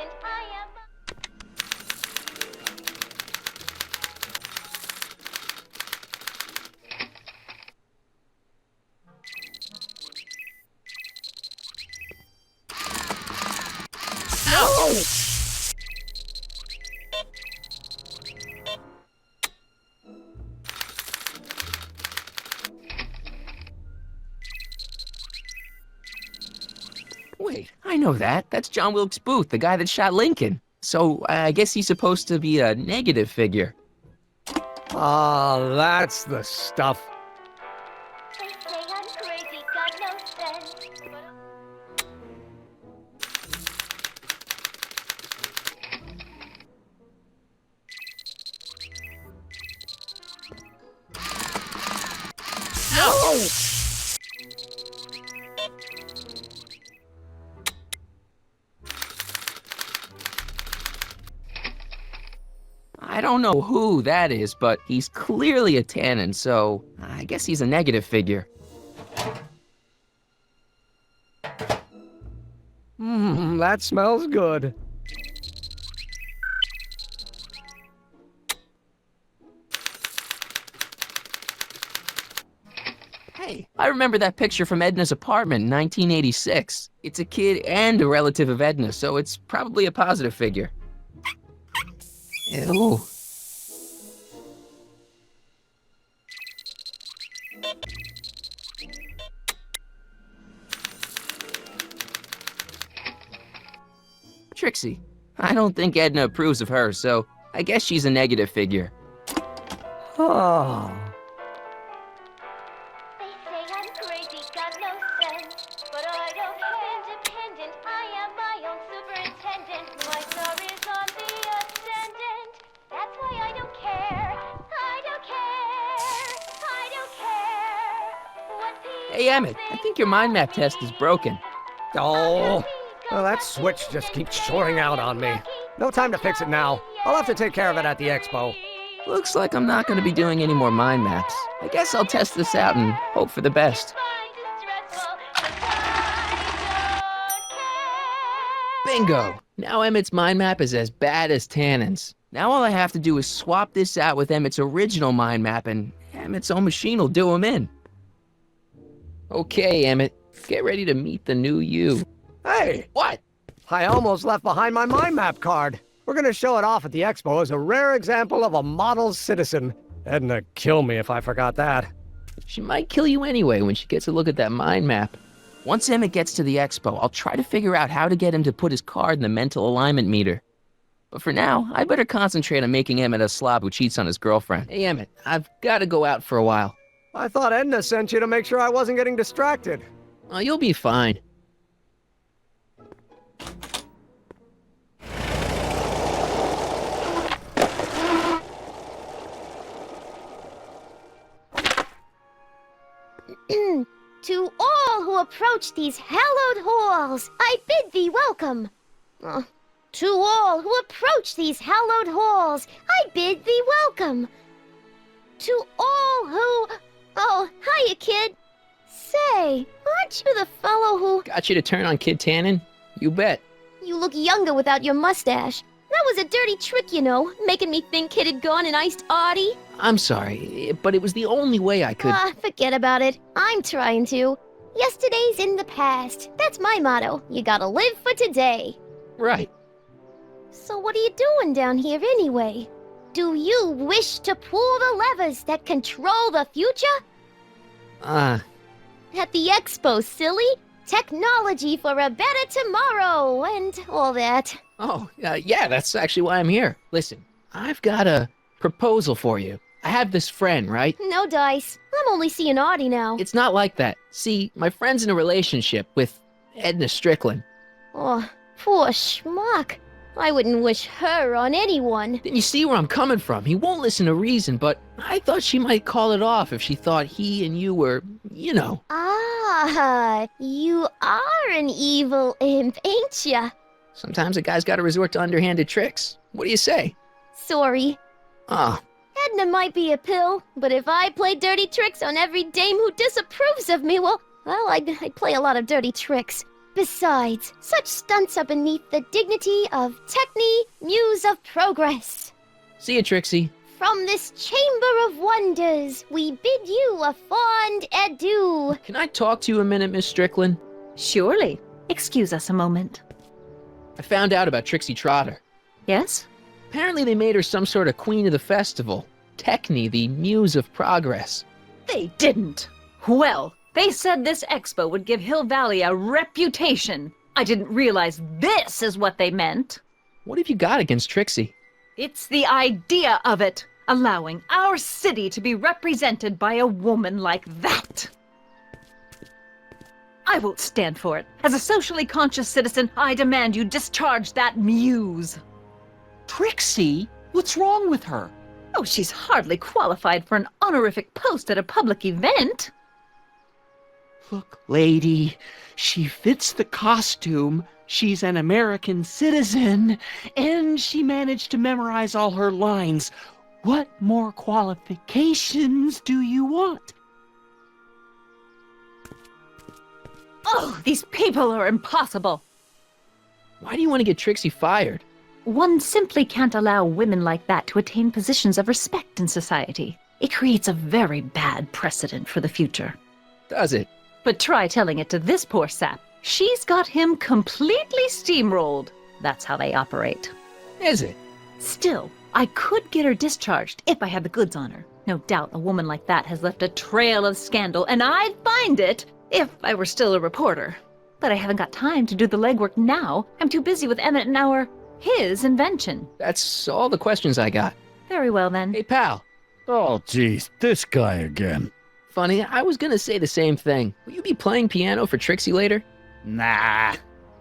Wait, I know that. That's John Wilkes Booth, the guy that shot Lincoln. So I guess he's supposed to be a negative figure. Oh, that's the stuff. They say I'm crazy, got no sense. But No! I don't know who that is, but he's clearly a Tannen, so I guess he's a negative figure. That smells good. Hey, I remember that picture from Edna's apartment in 1986. It's a kid and a relative of Edna, so it's probably a positive figure. Ew. Trixie. I don't think Edna approves of her, so I guess she's a negative figure. Oh. they say I'm crazy, got no sense. But I don't care. Independent, I am my own superintendent. My star is on the ascendant. That's why I don't care. I don't care. I don't care. What people Hey, Emmett, I think your mind map test is broken. Oh. Well, that switch just keeps shorting out on me. No time to fix it now. I'll have to take care of it at the expo. Looks like I'm not going to be doing any more mind maps. I guess I'll test this out and hope for the best. Bingo! Now Emmett's mind map is as bad as Tannen's. Now all I have to do is swap this out with Emmett's original mind map and Emmett's own machine will do him in. Okay, Emmett, get ready to meet the new you. Hey! What? I almost left behind my mind map card. We're gonna show it off at the expo as a rare example of a model citizen. Edna kill me if I forgot that. She might kill you anyway when she gets a look at that mind map. Once Emmett gets to the expo, I'll try to figure out how to get him to put his card in the mental alignment meter. But for now, I better concentrate on making Emmett a slob who cheats on his girlfriend. Hey, Emmett, I've got to go out for a while. I thought Edna sent you to make sure I wasn't getting distracted. Oh, you'll be fine. To all who approach these hallowed halls, I bid thee welcome. To all who approach these hallowed halls, I bid thee welcome. To all who... Oh, hiya, kid. Say, aren't you the fellow who... Got you to turn on Kid Tannen? You bet. You look younger without your mustache. That was a dirty trick, you know, making me think Kid had gone and iced Artie. I'm sorry, but it was the only way I could... Forget about it. I'm trying to. Yesterday's in the past. That's my motto. You gotta live for today. Right. So what are you doing down here anyway? Do you wish to pull the levers that control the future? At the expo, silly. Technology for a better tomorrow and all that. Oh, yeah, that's actually why I'm here. Listen, I've got a proposal for you. I have this friend, right? No dice. I'm only seeing Artie now. It's not like that. See, my friend's in a relationship with Edna Strickland. Oh, poor schmuck. I wouldn't wish her on anyone. Then you see where I'm coming from. He won't listen to reason, but I thought she might call it off if she thought he and you were, you know. You are an evil imp, ain't ya? Sometimes a guy's gotta resort to underhanded tricks. What do you say? Sorry. Edna might be a pill, but if I play dirty tricks on every dame who disapproves of me, well, I'd play a lot of dirty tricks. Besides, such stunts are beneath the dignity of Techne, Muse of Progress. See you, Trixie. From this chamber of wonders, we bid you a fond adieu. Can I talk to you a minute, Miss Strickland? Surely. Excuse us a moment. I found out about Trixie Trotter. Yes? Apparently they made her some sort of queen of the festival. Techne, the Muse of Progress. They didn't. Well, they said this expo would give Hill Valley a reputation. I didn't realize this is what they meant. What have you got against Trixie? It's the idea of it, allowing our city to be represented by a woman like that. I won't stand for it. As a socially conscious citizen, I demand you discharge that muse. Trixie? What's wrong with her? Oh, she's hardly qualified for an honorific post at a public event. Look, lady, she fits the costume. She's an American citizen, and she managed to memorize all her lines. What more qualifications do you want? Oh, these people are impossible. Why do you want to get Trixie fired? One simply can't allow women like that to attain positions of respect in society. It creates a very bad precedent for the future. Does it? But try telling it to this poor sap. She's got him completely steamrolled. That's how they operate. Is it? Still, I could get her discharged if I had the goods on her. No doubt a woman like that has left a trail of scandal, and I'd find it if I were still a reporter. But I haven't got time to do the legwork now. I'm too busy with Emmett and his invention. That's all the questions I got. Very well, then. Hey, pal. Oh, geez, this guy again. Funny, I was gonna say the same thing. Will you be playing piano for Trixie later? Nah.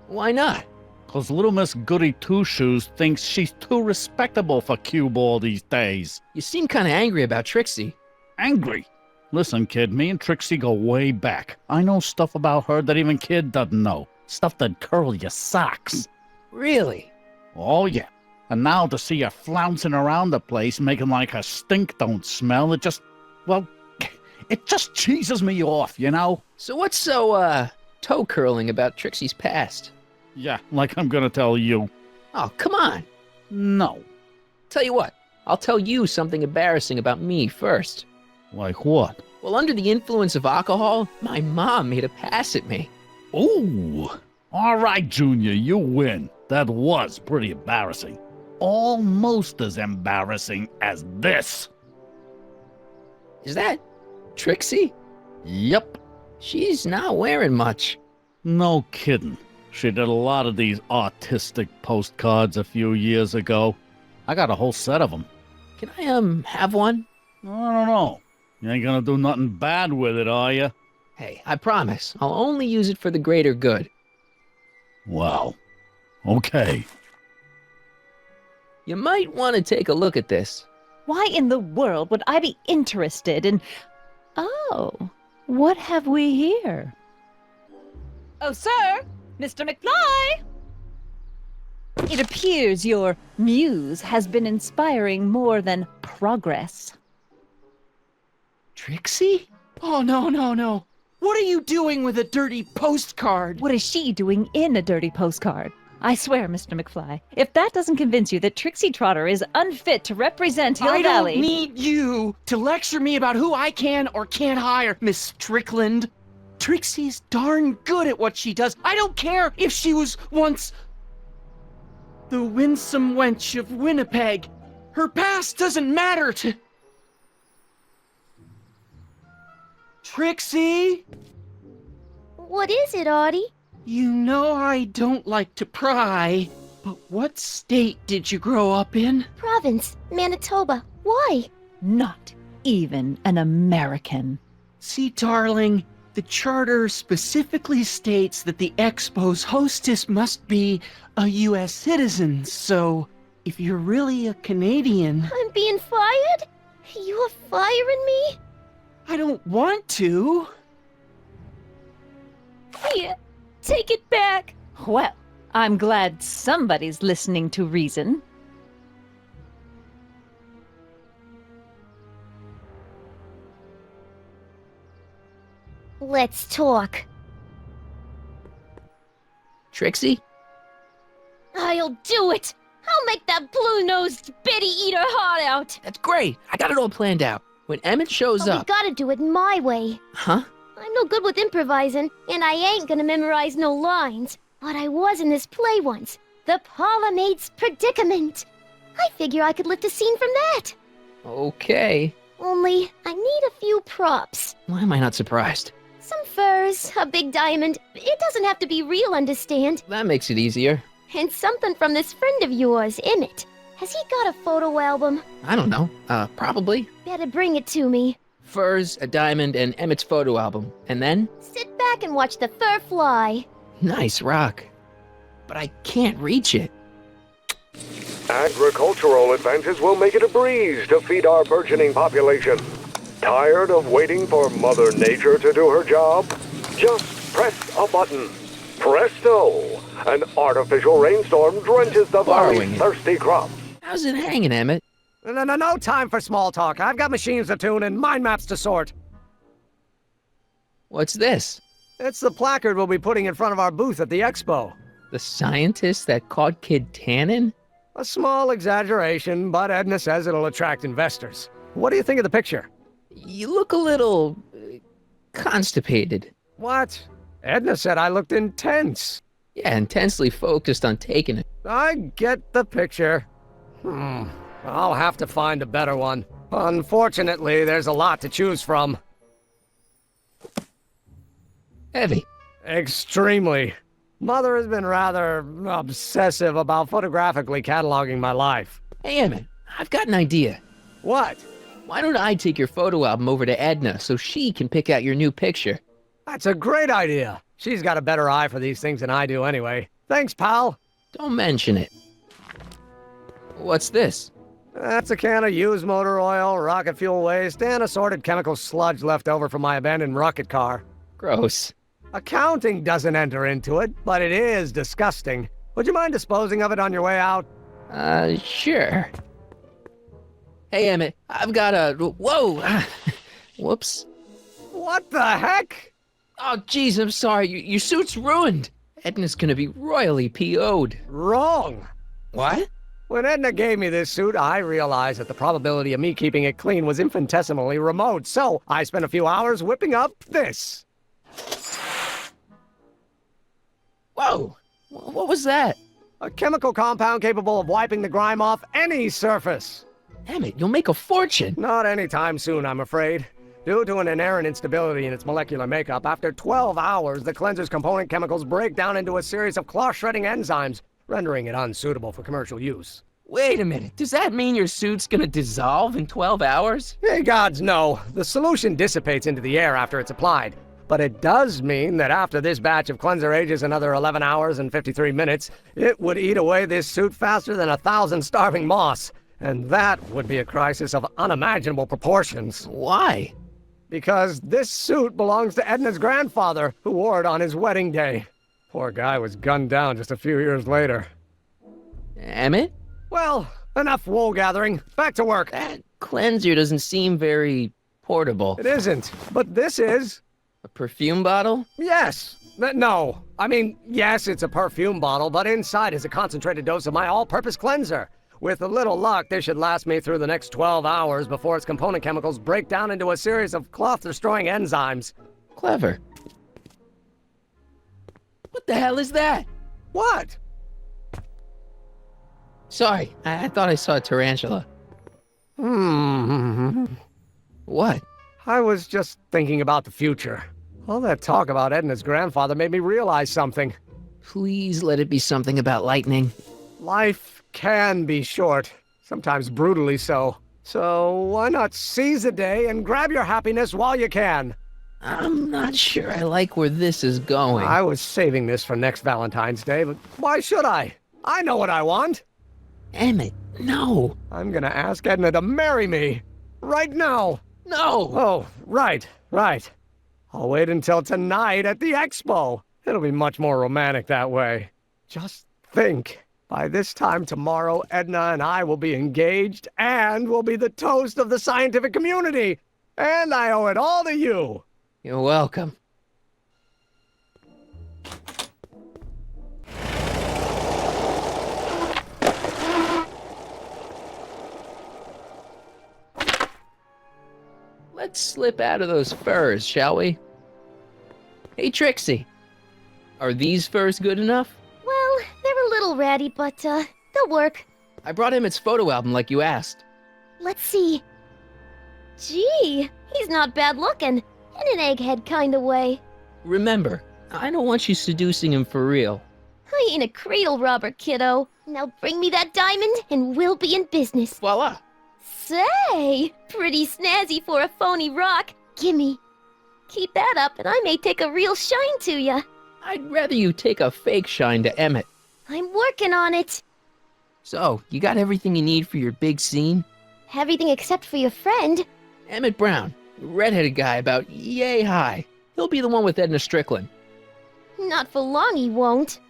Why not? 'Cause little Miss Goody Two-Shoes thinks she's too respectable for cue ball these days. You seem kind of angry about Trixie. Angry? Listen, kid, me and Trixie go way back. I know stuff about her that even kid doesn't know. Stuff that'd curl your socks. Really? Oh, yeah. And now to see her flouncing around the place, making like her stink don't smell, it just cheeses me off, you know? So what's so, toe-curling about Trixie's past? Yeah, like I'm gonna tell you. Oh, come on. No. Tell you what, I'll tell you something embarrassing about me first. Like what? Well, under the influence of alcohol, my mom made a pass at me. Ooh. All right, Junior, you win. That was pretty embarrassing. Almost as embarrassing as this. Is that Trixie? Yep. She's not wearing much. No kidding. She did a lot of these artistic postcards a few years ago. I got a whole set of them. Can I, have one? I don't know. You ain't gonna do nothing bad with it, are you? Hey, I promise. I'll only use it for the greater good. Well, okay. You might want to take a look at this. Why in the world would I be interested in... Oh, what have we here? Oh, sir! Mr. McFly! It appears your muse has been inspiring more than progress. Trixie? Oh, no. What are you doing with a dirty postcard? What is she doing in a dirty postcard? I swear, Mr. McFly, if that doesn't convince you that Trixie Trotter is unfit to represent Hill I Valley... don't need you to lecture me about who I can or can't hire, Miss Strickland. Trixie's darn good at what she does. I don't care if she was once the winsome wench of Winnipeg. Her past doesn't matter to... Trixie? What is it, Audie? You know I don't like to pry, but what state did you grow up in? Province, Manitoba. Why? Not even an American. See, darling, the charter specifically states that the Expo's hostess must be a U.S. citizen, so if you're really a Canadian... I'm being fired? You're firing me? I don't want to. Here, take it back. Well, I'm glad somebody's listening to reason. Let's talk. Trixie? I'll do it! I'll make that blue-nosed Betty eat her heart out! That's great. I got it all planned out. When Emmett shows But up... we gotta do it my way. Huh? I'm no good with improvising, and I ain't gonna memorize no lines. But I was in this play once. The Parlourmaid's Predicament. I figure I could lift a scene from that. Okay. Only, I need a few props. Why am I not surprised? Some furs, a big diamond. It doesn't have to be real, understand? That makes it easier. And something from this friend of yours, Emmett. Has he got a photo album? I don't know. Probably. Better bring it to me. Furs, a diamond, and Emmett's photo album. And then? Sit back and watch the fur fly. Nice rock. But I can't reach it. Agricultural advances will make it a breeze to feed our burgeoning population. Tired of waiting for Mother Nature to do her job? Just press a button. Presto! An artificial rainstorm drenches the valley's thirsty crops. How's it hanging, Emmett? No time for small talk. I've got machines to tune and mind maps to sort. What's this? It's the placard we'll be putting in front of our booth at the expo. The scientist that caught Kid Tannen? A small exaggeration, but Edna says it'll attract investors. What do you think of the picture? You look a little... constipated. What? Edna said I looked intense. Yeah, intensely focused on taking it. I get the picture. I'll have to find a better one. Unfortunately, there's a lot to choose from. Heavy. Extremely. Mother has been rather obsessive about photographically cataloging my life. Hey, Emmett, I've got an idea. What? Why don't I take your photo album over to Edna so she can pick out your new picture? That's a great idea. She's got a better eye for these things than I do anyway. Thanks, pal. Don't mention it. What's this? That's a can of used motor oil, rocket fuel waste, and assorted chemical sludge left over from my abandoned rocket car. Gross. Accounting doesn't enter into it, but it is disgusting. Would you mind disposing of it on your way out? Sure. Hey, Emmett, I've got a... Whoa! Whoops. What the heck? Oh, jeez, I'm sorry. Your suit's ruined. Edna's gonna be royally PO'd. Wrong. What? When Edna gave me this suit, I realized that the probability of me keeping it clean was infinitesimally remote, so I spent a few hours whipping up this. Whoa! What was that? A chemical compound capable of wiping the grime off any surface. Emmett, you'll make a fortune. Not anytime soon, I'm afraid. Due to an inherent instability in its molecular makeup, after 12 hours, the cleanser's component chemicals break down into a series of cloth-shredding enzymes, rendering it unsuitable for commercial use. Wait a minute, does that mean your suit's gonna dissolve in 12 hours? Hey, gods, no. The solution dissipates into the air after it's applied. But it does mean that after this batch of cleanser ages another 11 hours and 53 minutes, it would eat away this suit faster than 1,000 starving moths. And that would be a crisis of unimaginable proportions. Why? Because this suit belongs to Edna's grandfather, who wore it on his wedding day. Poor guy was gunned down just a few years later. Emmett? Well, enough wool gathering. Back to work. That cleanser doesn't seem very portable. It isn't, but this is. A perfume bottle? Yes. No. I mean, yes, it's a perfume bottle, but inside is a concentrated dose of my all-purpose cleanser. With a little luck, this should last me through the next 12 hours before its component chemicals break down into a series of cloth-destroying enzymes. Clever. What the hell is that? What? Sorry, I thought I saw a tarantula. What? I was just thinking about the future. All that talk about Edna's grandfather made me realize something. Please let it be something about lightning. Life can be short, sometimes brutally so. So why not seize the day and grab your happiness while you can? I'm not sure I like where this is going. I was saving this for next Valentine's Day, but why should I? I know what I want. Emmett, no. I'm gonna ask Edna to marry me. Right now. No! Oh, right. I'll wait until tonight at the expo. It'll be much more romantic that way. Just think. By this time tomorrow, Edna and I will be engaged and will be the toast of the scientific community. And I owe it all to you. You're welcome. Let's slip out of those furs, shall we? Hey, Trixie. Are these furs good enough? Well, they're a little ratty, but, they'll work. I brought Emmett's photo album like you asked. Let's see. Gee, he's not bad looking. in an egghead kind of way. Remember, I don't want you seducing him for real. I ain't a cradle robber, kiddo. Now bring me that diamond and we'll be in business. Voila! Say, pretty snazzy for a phony rock. Gimme. Keep that up and I may take a real shine to ya. I'd rather you take a fake shine to Emmett. I'm working on it. So, you got everything you need for your big scene? Everything except for your friend. Emmett Brown, redheaded guy about yay high. He'll be the one with Edna Strickland. Not for long he won't.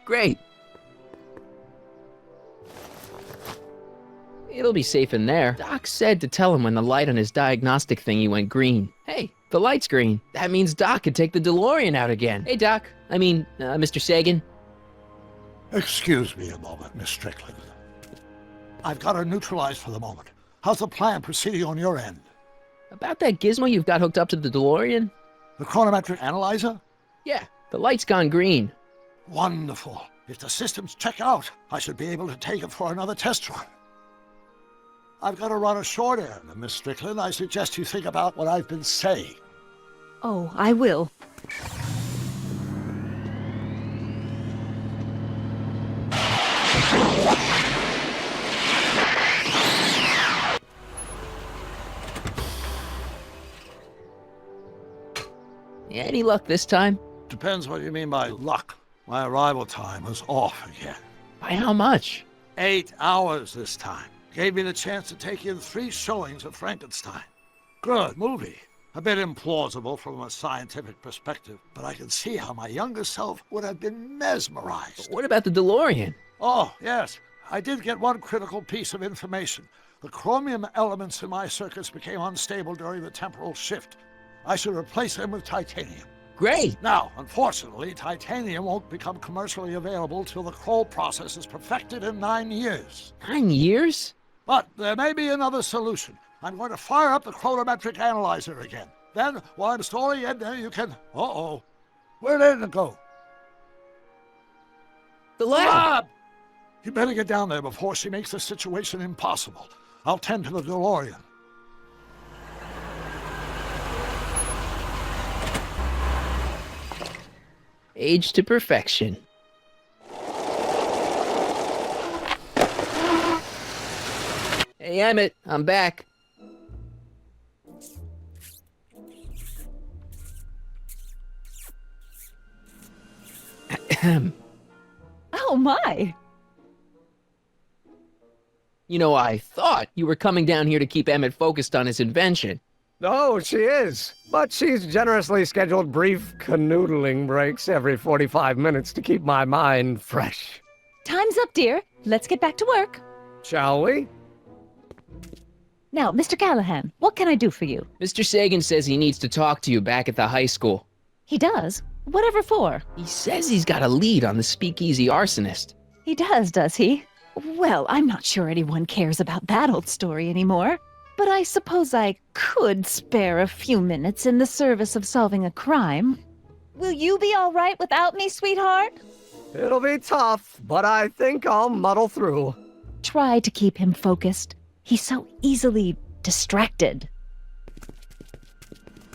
Great. It'll be safe in there. Doc said to tell him when the light on his diagnostic thingy went green. Hey, the light's green. That means Doc could take the DeLorean out again. Hey, Doc. Mr. Sagan. Excuse me a moment, Miss Strickland. I've got her neutralized for the moment. How's the plan proceeding on your end? About that gizmo you've got hooked up to the DeLorean? The chronometric analyzer? Yeah, the light's gone green. Wonderful. If the systems check out, I should be able to take it for another test run. I've got to run a short errand, Miss Strickland. I suggest you think about what I've been saying. Oh, I will. Any luck this time? Depends what you mean by luck. My arrival time was off again. By how much? 8 hours this time. Gave me the chance to take in 3 showings of Frankenstein. Good movie. A bit implausible from a scientific perspective, but I can see how my younger self would have been mesmerized. What about the DeLorean? Oh, yes. I did get one critical piece of information. The chromium elements in my circuits became unstable during the temporal shift. I should replace them with titanium. Great! Now, unfortunately, titanium won't become commercially available till the Kroll process is perfected in 9 years. 9 years? But there may be another solution. I'm going to fire up the chronometric analyzer again. Then, while I'm storing Edna, you can... Uh-oh. Where did Edna go? The lab! You better get down there before she makes the situation impossible. I'll tend to the DeLorean. Age to perfection. Hey, Emmett, I'm back. Oh my! You know, I thought you were coming down here to keep Emmett focused on his invention. Oh, she is. But she's generously scheduled brief canoodling breaks every 45 minutes to keep my mind fresh. Time's up, dear. Let's get back to work. Shall we? Now, Mr. Callahan, what can I do for you? Mr. Sagan says he needs to talk to you back at the high school. He does? Whatever for? He says he's got a lead on the speakeasy arsonist. He does he? Well, I'm not sure anyone cares about that old story anymore. But I suppose I could spare a few minutes in the service of solving a crime. Will you be all right without me, sweetheart? It'll be tough, but I think I'll muddle through. Try to keep him focused. He's so easily distracted.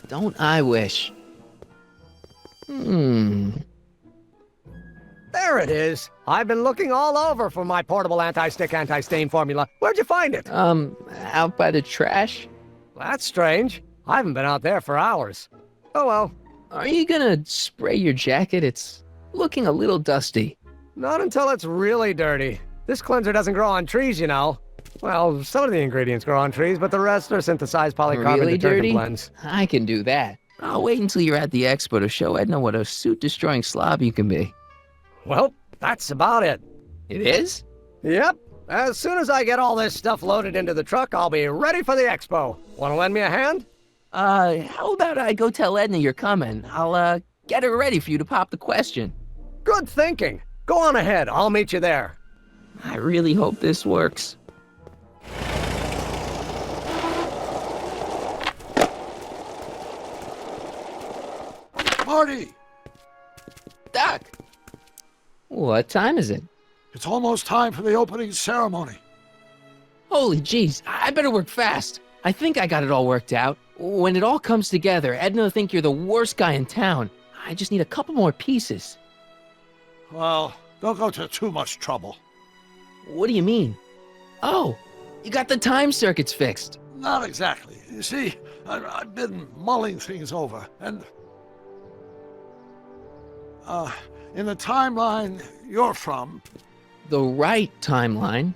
Don't I wish? There it is. I've been looking all over for my portable anti-stick, anti-stain formula. Where'd you find it? Out by the trash. That's strange. I haven't been out there for hours. Oh well. Are you gonna spray your jacket? It's looking a little dusty. Not until it's really dirty. This cleanser doesn't grow on trees, you know. Well, some of the ingredients grow on trees, but the rest are synthesized polycarbonate Really detergent dirty? blends. I can do that. I'll wait until you're at the expo to show Edna what a suit-destroying slob you can be. Well, that's about it. It is? Yep. As soon as I get all this stuff loaded into the truck, I'll be ready for the expo. Want to lend me a hand? How about I go tell Edna you're coming? I'll, get her ready for you to pop the question. Good thinking. Go on ahead. I'll meet you there. I really hope this works. Marty! Doc! What time is it? It's almost time for the opening ceremony. Holy jeez, I better work fast. I think I got it all worked out. When it all comes together, Edna will think you're the worst guy in town. I just need a couple more pieces. Well, don't go to too much trouble. What do you mean? Oh, you got the time circuits fixed. Not exactly. You see, I've been mulling things over, and... in the timeline you're from... The right timeline?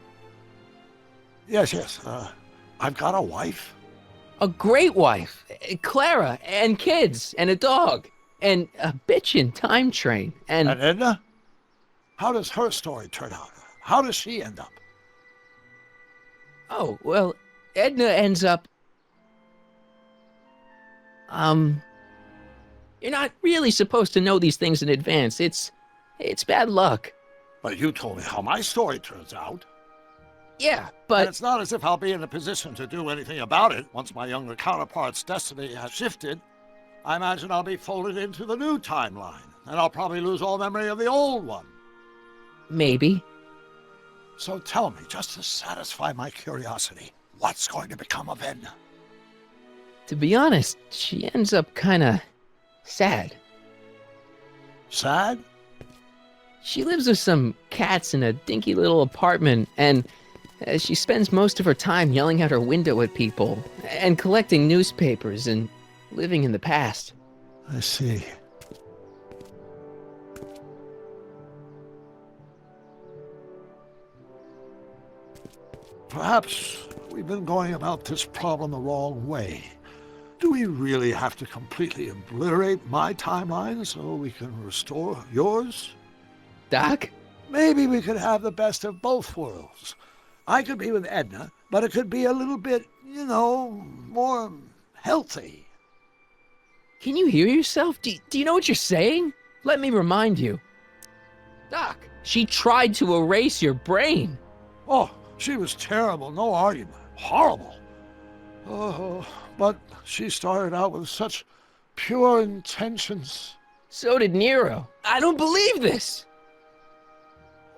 Yes, I've got a wife. A great wife, Clara, and kids, and a dog, and a bitchin' time train, and... And Edna? How does her story turn out? How does she end up? Oh, well, Edna ends up... You're not really supposed to know these things in advance. It's bad luck. But you told me how my story turns out. Yeah, but... And it's not as if I'll be in a position to do anything about it once my younger counterpart's destiny has shifted. I imagine I'll be folded into the new timeline, and I'll probably lose all memory of the old one. Maybe. So tell me, just to satisfy my curiosity, what's going to become of Edna? To be honest, she ends up kinda sad. Sad? She lives with some cats in a dinky little apartment, and she spends most of her time yelling out her window at people, and collecting newspapers, and living in the past. I see. Perhaps we've been going about this problem the wrong way. Do we really have to completely obliterate my timeline so we can restore yours? Doc? Maybe we could have the best of both worlds. I could be with Edna, but it could be a little bit, more healthy. Can you hear yourself? Do you know what you're saying? Let me remind you. Doc, she tried to erase your brain. Oh, she was terrible, no argument. Horrible. Oh, but she started out with such pure intentions. So did Nero. I don't believe this.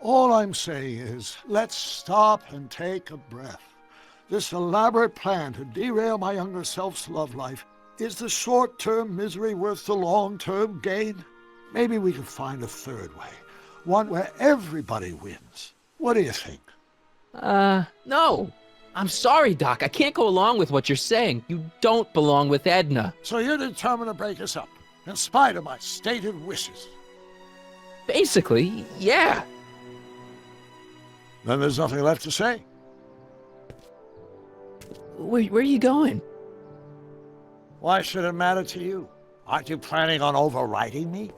All I'm saying is, let's stop and take a breath. This elaborate plan to derail my younger self's love life, is the short-term misery worth the long-term gain? Maybe we can find a third way, one where everybody wins. What do you think? No. I'm sorry, Doc. I can't go along with what you're saying. You don't belong with Edna. So you're determined to break us up, in spite of my stated wishes? Basically, yeah. Then there's nothing left to say. Where are you going? Why should it matter to you? Aren't you planning on overriding me?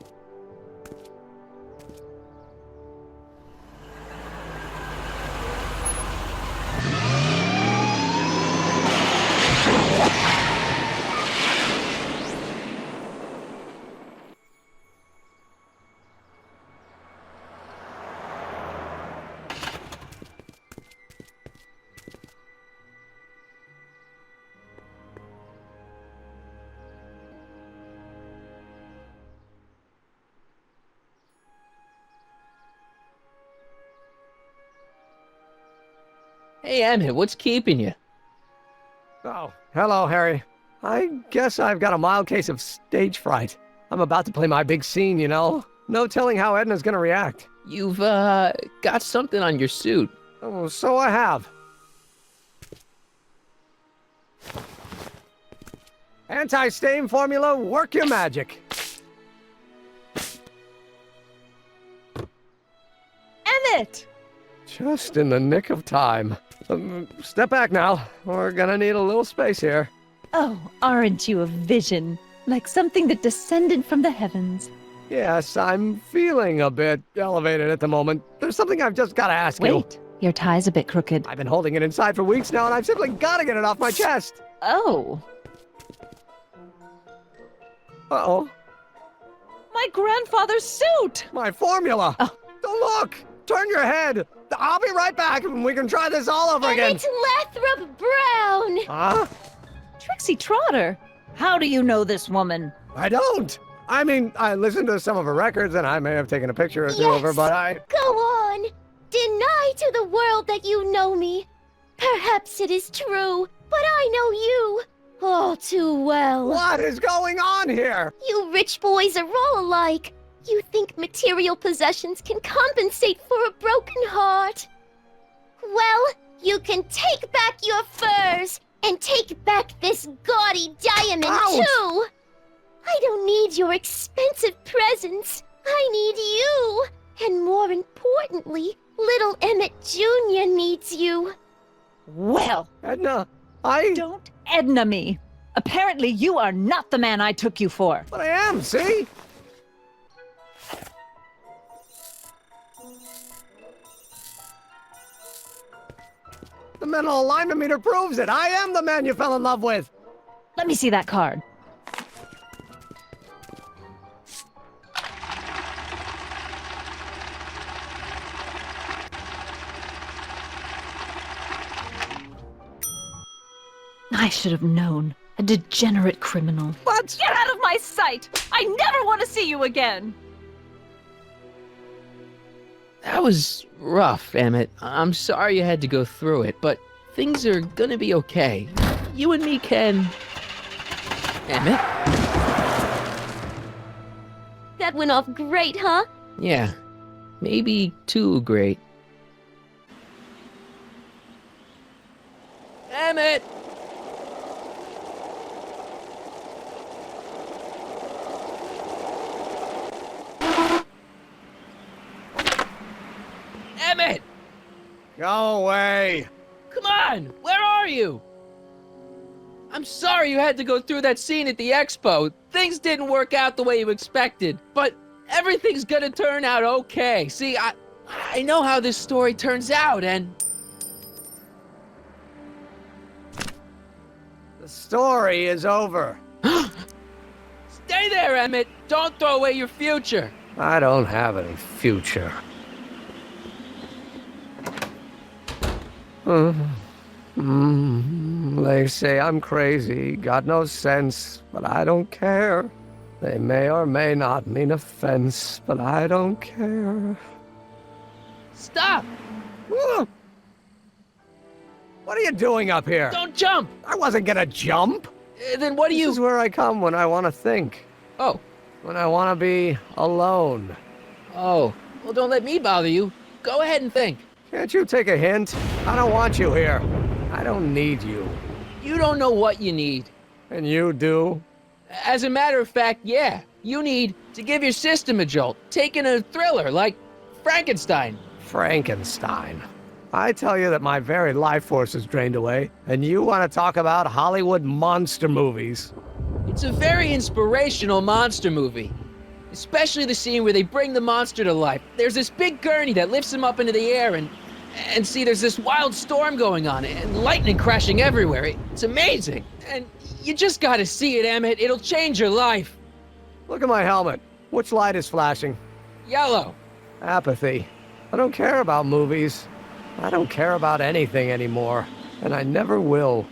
Hey, Emmett, what's keeping you? Oh, hello, Harry. I guess I've got a mild case of stage fright. I'm about to play my big scene, No telling how Edna's gonna react. You've, got something on your suit. Oh, so I have. Anti-stain formula, work your magic. Emmett! Just in the nick of time. Step back now. We're gonna need a little space here. Oh, aren't you a vision? Like something that descended from the heavens. Yes, I'm feeling a bit elevated at the moment. There's something I've just gotta ask you. Wait, your tie's a bit crooked. I've been holding it inside for weeks now, and I've simply gotta get it off my chest. Oh. Uh-oh. My grandfather's suit! My formula! Oh. Don't look! Turn your head! I'll be right back, and we can try this all over again. And it's Lathrop Brown! Huh? Trixie Trotter! How do you know this woman? I don't! I mean, I listened to some of her records, and I may have taken a picture or two of her, but I... Go on! Deny to the world that you know me. Perhaps it is true, but I know you. All too well. What is going on here? You rich boys are all alike. You think material possessions can compensate for a broken heart. Well, you can take back your furs and take back this gaudy diamond too. I don't need your expensive presents. I need you. And more importantly, little Emmett Jr. needs you. Well, Edna, don't Edna me. Apparently you are not the man I took you for. But I am, see? The mental alignment meter proves it. I am the man you fell in love with. Let me see that card. I should have known. A degenerate criminal. What? Get out of my sight! I never want to see you again! That was rough, Emmett. I'm sorry you had to go through it, but things are gonna be okay. You and me can... Emmett? That went off great, huh? Yeah, maybe too great. Emmett! Emmett! Go away. Come on! Where are you? I'm sorry you had to go through that scene at the expo. Things didn't work out the way you expected, but everything's gonna turn out okay. See, I know how this story turns out, and... The story is over. Stay there, Emmett! Don't throw away your future! I don't have any future. They say I'm crazy, got no sense, but I don't care. They may or may not mean offense, but I don't care. Stop! What are you doing up here? Don't jump! I wasn't gonna jump. Then what do you... This is where I come when I want to think. Oh. When I want to be alone. Oh. Well, don't let me bother you. Go ahead and think. Can't you take a hint? I don't want you here. I don't need you. You don't know what you need. And you do? As a matter of fact, yeah. You need to give your system a jolt. Take in a thriller like Frankenstein. Frankenstein. I tell you that my very life force is drained away, and you want to talk about Hollywood monster movies. It's a very inspirational monster movie. Especially the scene where they bring the monster to life. There's this big gurney that lifts him up into the air, and see, there's this wild storm going on, and lightning crashing everywhere. It's amazing. And you just gotta see it, Emmett. It'll change your life. Look at my helmet. Which light is flashing? Yellow. Apathy. I don't care about movies. I don't care about anything anymore, and I never will.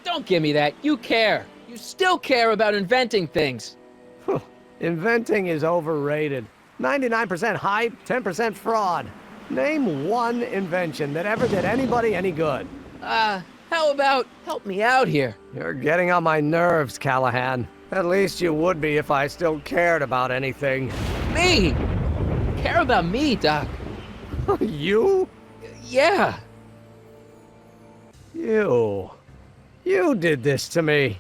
Don't give me that. You care. You still care about inventing things. Inventing is overrated. 99% hype, 10% fraud. Name one invention that ever did anybody any good. How about help me out here? You're getting on my nerves, Callahan. At least you would be if I still cared about anything. Me? Care about me, Doc. You? Yeah. You did this to me.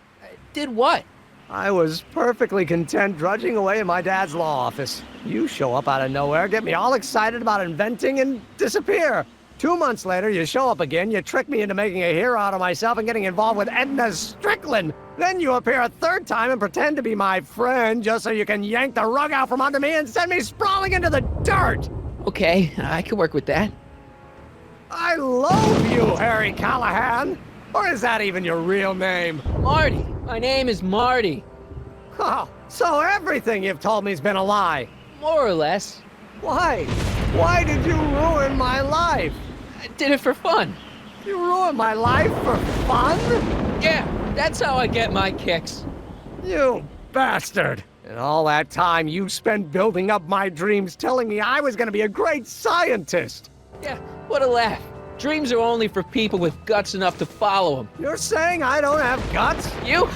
Did what? I was perfectly content drudging away in my dad's law office. You show up out of nowhere, get me all excited about inventing, and disappear. 2 months later, you show up again, you trick me into making a hero out of myself and getting involved with Edna Strickland. Then you appear a third time and pretend to be my friend just so you can yank the rug out from under me and send me sprawling into the dirt. Okay, I can work with that. I loathe you, Harry Callahan. Or is that even your real name? Marty. My name is Marty. Oh, so everything you've told me's been a lie. More or less. Why? Why did you ruin my life? I did it for fun. You ruined my life for fun? Yeah, that's how I get my kicks. You bastard. And all that time you spent building up my dreams, telling me I was gonna be a great scientist. Yeah, what a laugh. Dreams are only for people with guts enough to follow them. You're saying I don't have guts? You?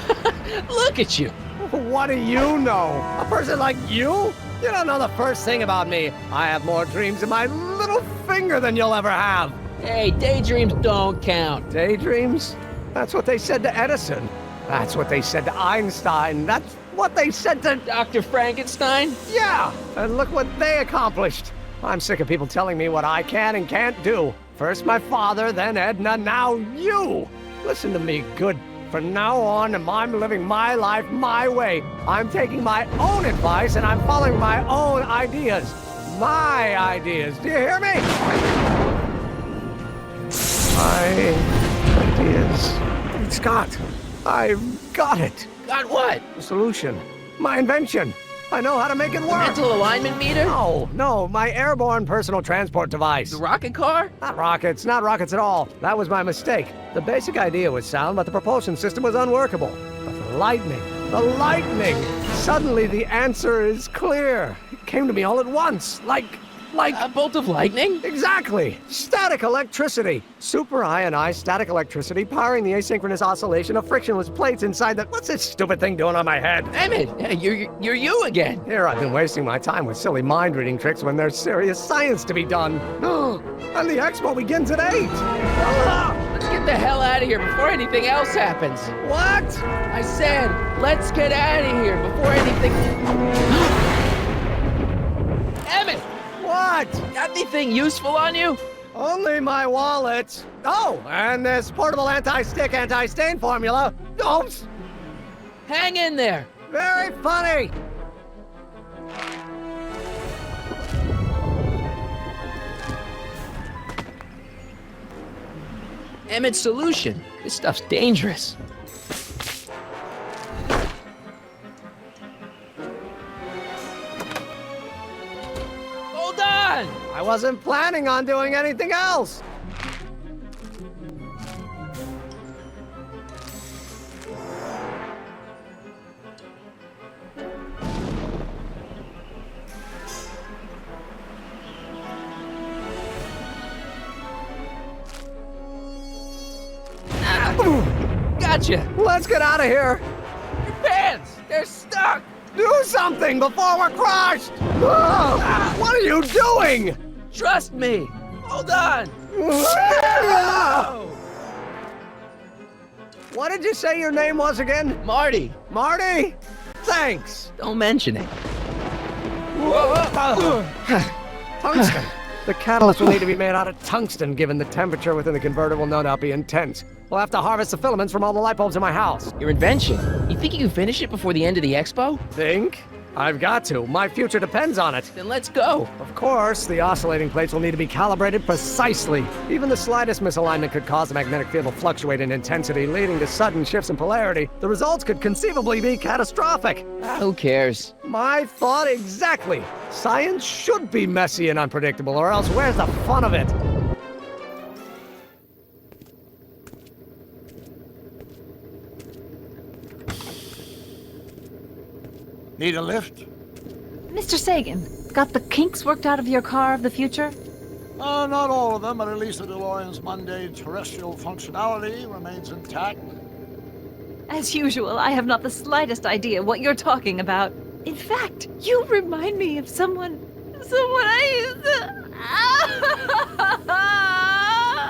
Look at you. What do you know? A person like you? You don't know the first thing about me. I have more dreams in my little finger than you'll ever have. Hey, daydreams don't count. Daydreams? That's what they said to Edison. That's what they said to Einstein. That's what they said to Dr. Frankenstein? Yeah, and look what they accomplished. I'm sick of people telling me what I can and can't do. First my father, then Edna, now you. Listen to me, good. From now on, I'm living my life my way. I'm taking my own advice and I'm following my own ideas. My ideas. Do you hear me? My ideas. Scott, I've got it. Got what? The solution. My invention. I know how to make it work. Mental alignment meter? No, my airborne personal transport device. The rocket car? Not rockets at all. That was my mistake. The basic idea was sound, but the propulsion system was unworkable. But the lightning. Suddenly the answer is clear. It came to me all at once, like a bolt of lightning? Exactly. Static electricity. Super ionized static electricity powering the asynchronous oscillation of frictionless plates inside the... What's this stupid thing doing on my head? Emmett, you're you again. Here I've been wasting my time with silly mind-reading tricks when there's serious science to be done. And the expo begins at 8. Let's get the hell out of here before anything else happens. What? I said, let's get out of here before anything... Emmett! What? Got anything useful on you? Only my wallet. Oh, and this portable anti-stick, anti-stain formula. Oops. Hang in there. Very funny. Emmett's solution. This stuff's dangerous. Hold on! I wasn't planning on doing anything else. Gotcha! Let's get out of here! Your pants! They're stuck! Do something before we're crushed! What are you doing? Trust me! Hold on! What did you say your name was again? Marty. Marty? Thanks. Don't mention it. Tungsten. The catalyst will need to be made out of tungsten, given the temperature within the converter will no doubt be intense. We'll have to harvest the filaments from all the light bulbs in my house. Your invention? You think you can finish it before the end of the expo? Think? I've got to. My future depends on it. Then let's go. Of course, the oscillating plates will need to be calibrated precisely. Even the slightest misalignment could cause the magnetic field to fluctuate in intensity, leading to sudden shifts in polarity. The results could conceivably be catastrophic. Who cares? My thought exactly. Science should be messy and unpredictable, or else where's the fun of it? Need a lift? Mr. Sagan, got the kinks worked out of your car of the future? Not all of them, but at least the DeLorean's mundane terrestrial functionality remains intact. As usual, I have not the slightest idea what you're talking about. In fact, you remind me of someone I used to...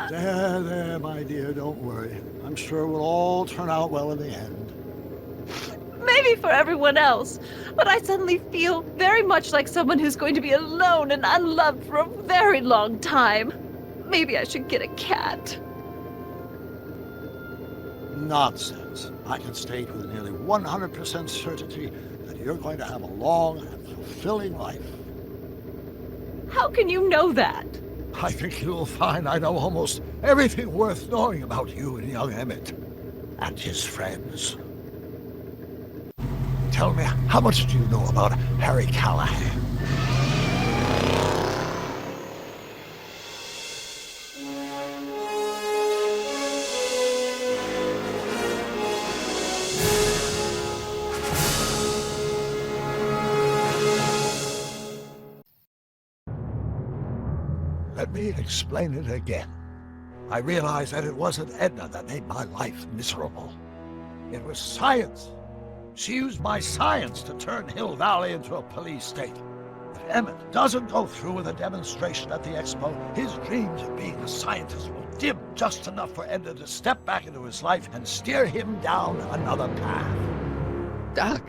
There, my dear, don't worry. I'm sure we'll all turn out well in the end. Maybe for everyone else, but I suddenly feel very much like someone who's going to be alone and unloved for a very long time. Maybe I should get a cat. Nonsense. I can state with nearly 100% certainty that you're going to have a long and fulfilling life. How can you know that? I think you'll find I know almost everything worth knowing about you and young Emmett and his friends. Tell me, how much do you know about Harry Callahan? Let me explain it again. I realized that it wasn't Edna that made my life miserable. It was science. She used my science to turn Hill Valley into a police state. If Emmett doesn't go through with a demonstration at the expo, his dreams of being a scientist will dim just enough for Edna to step back into his life and steer him down another path. Doc,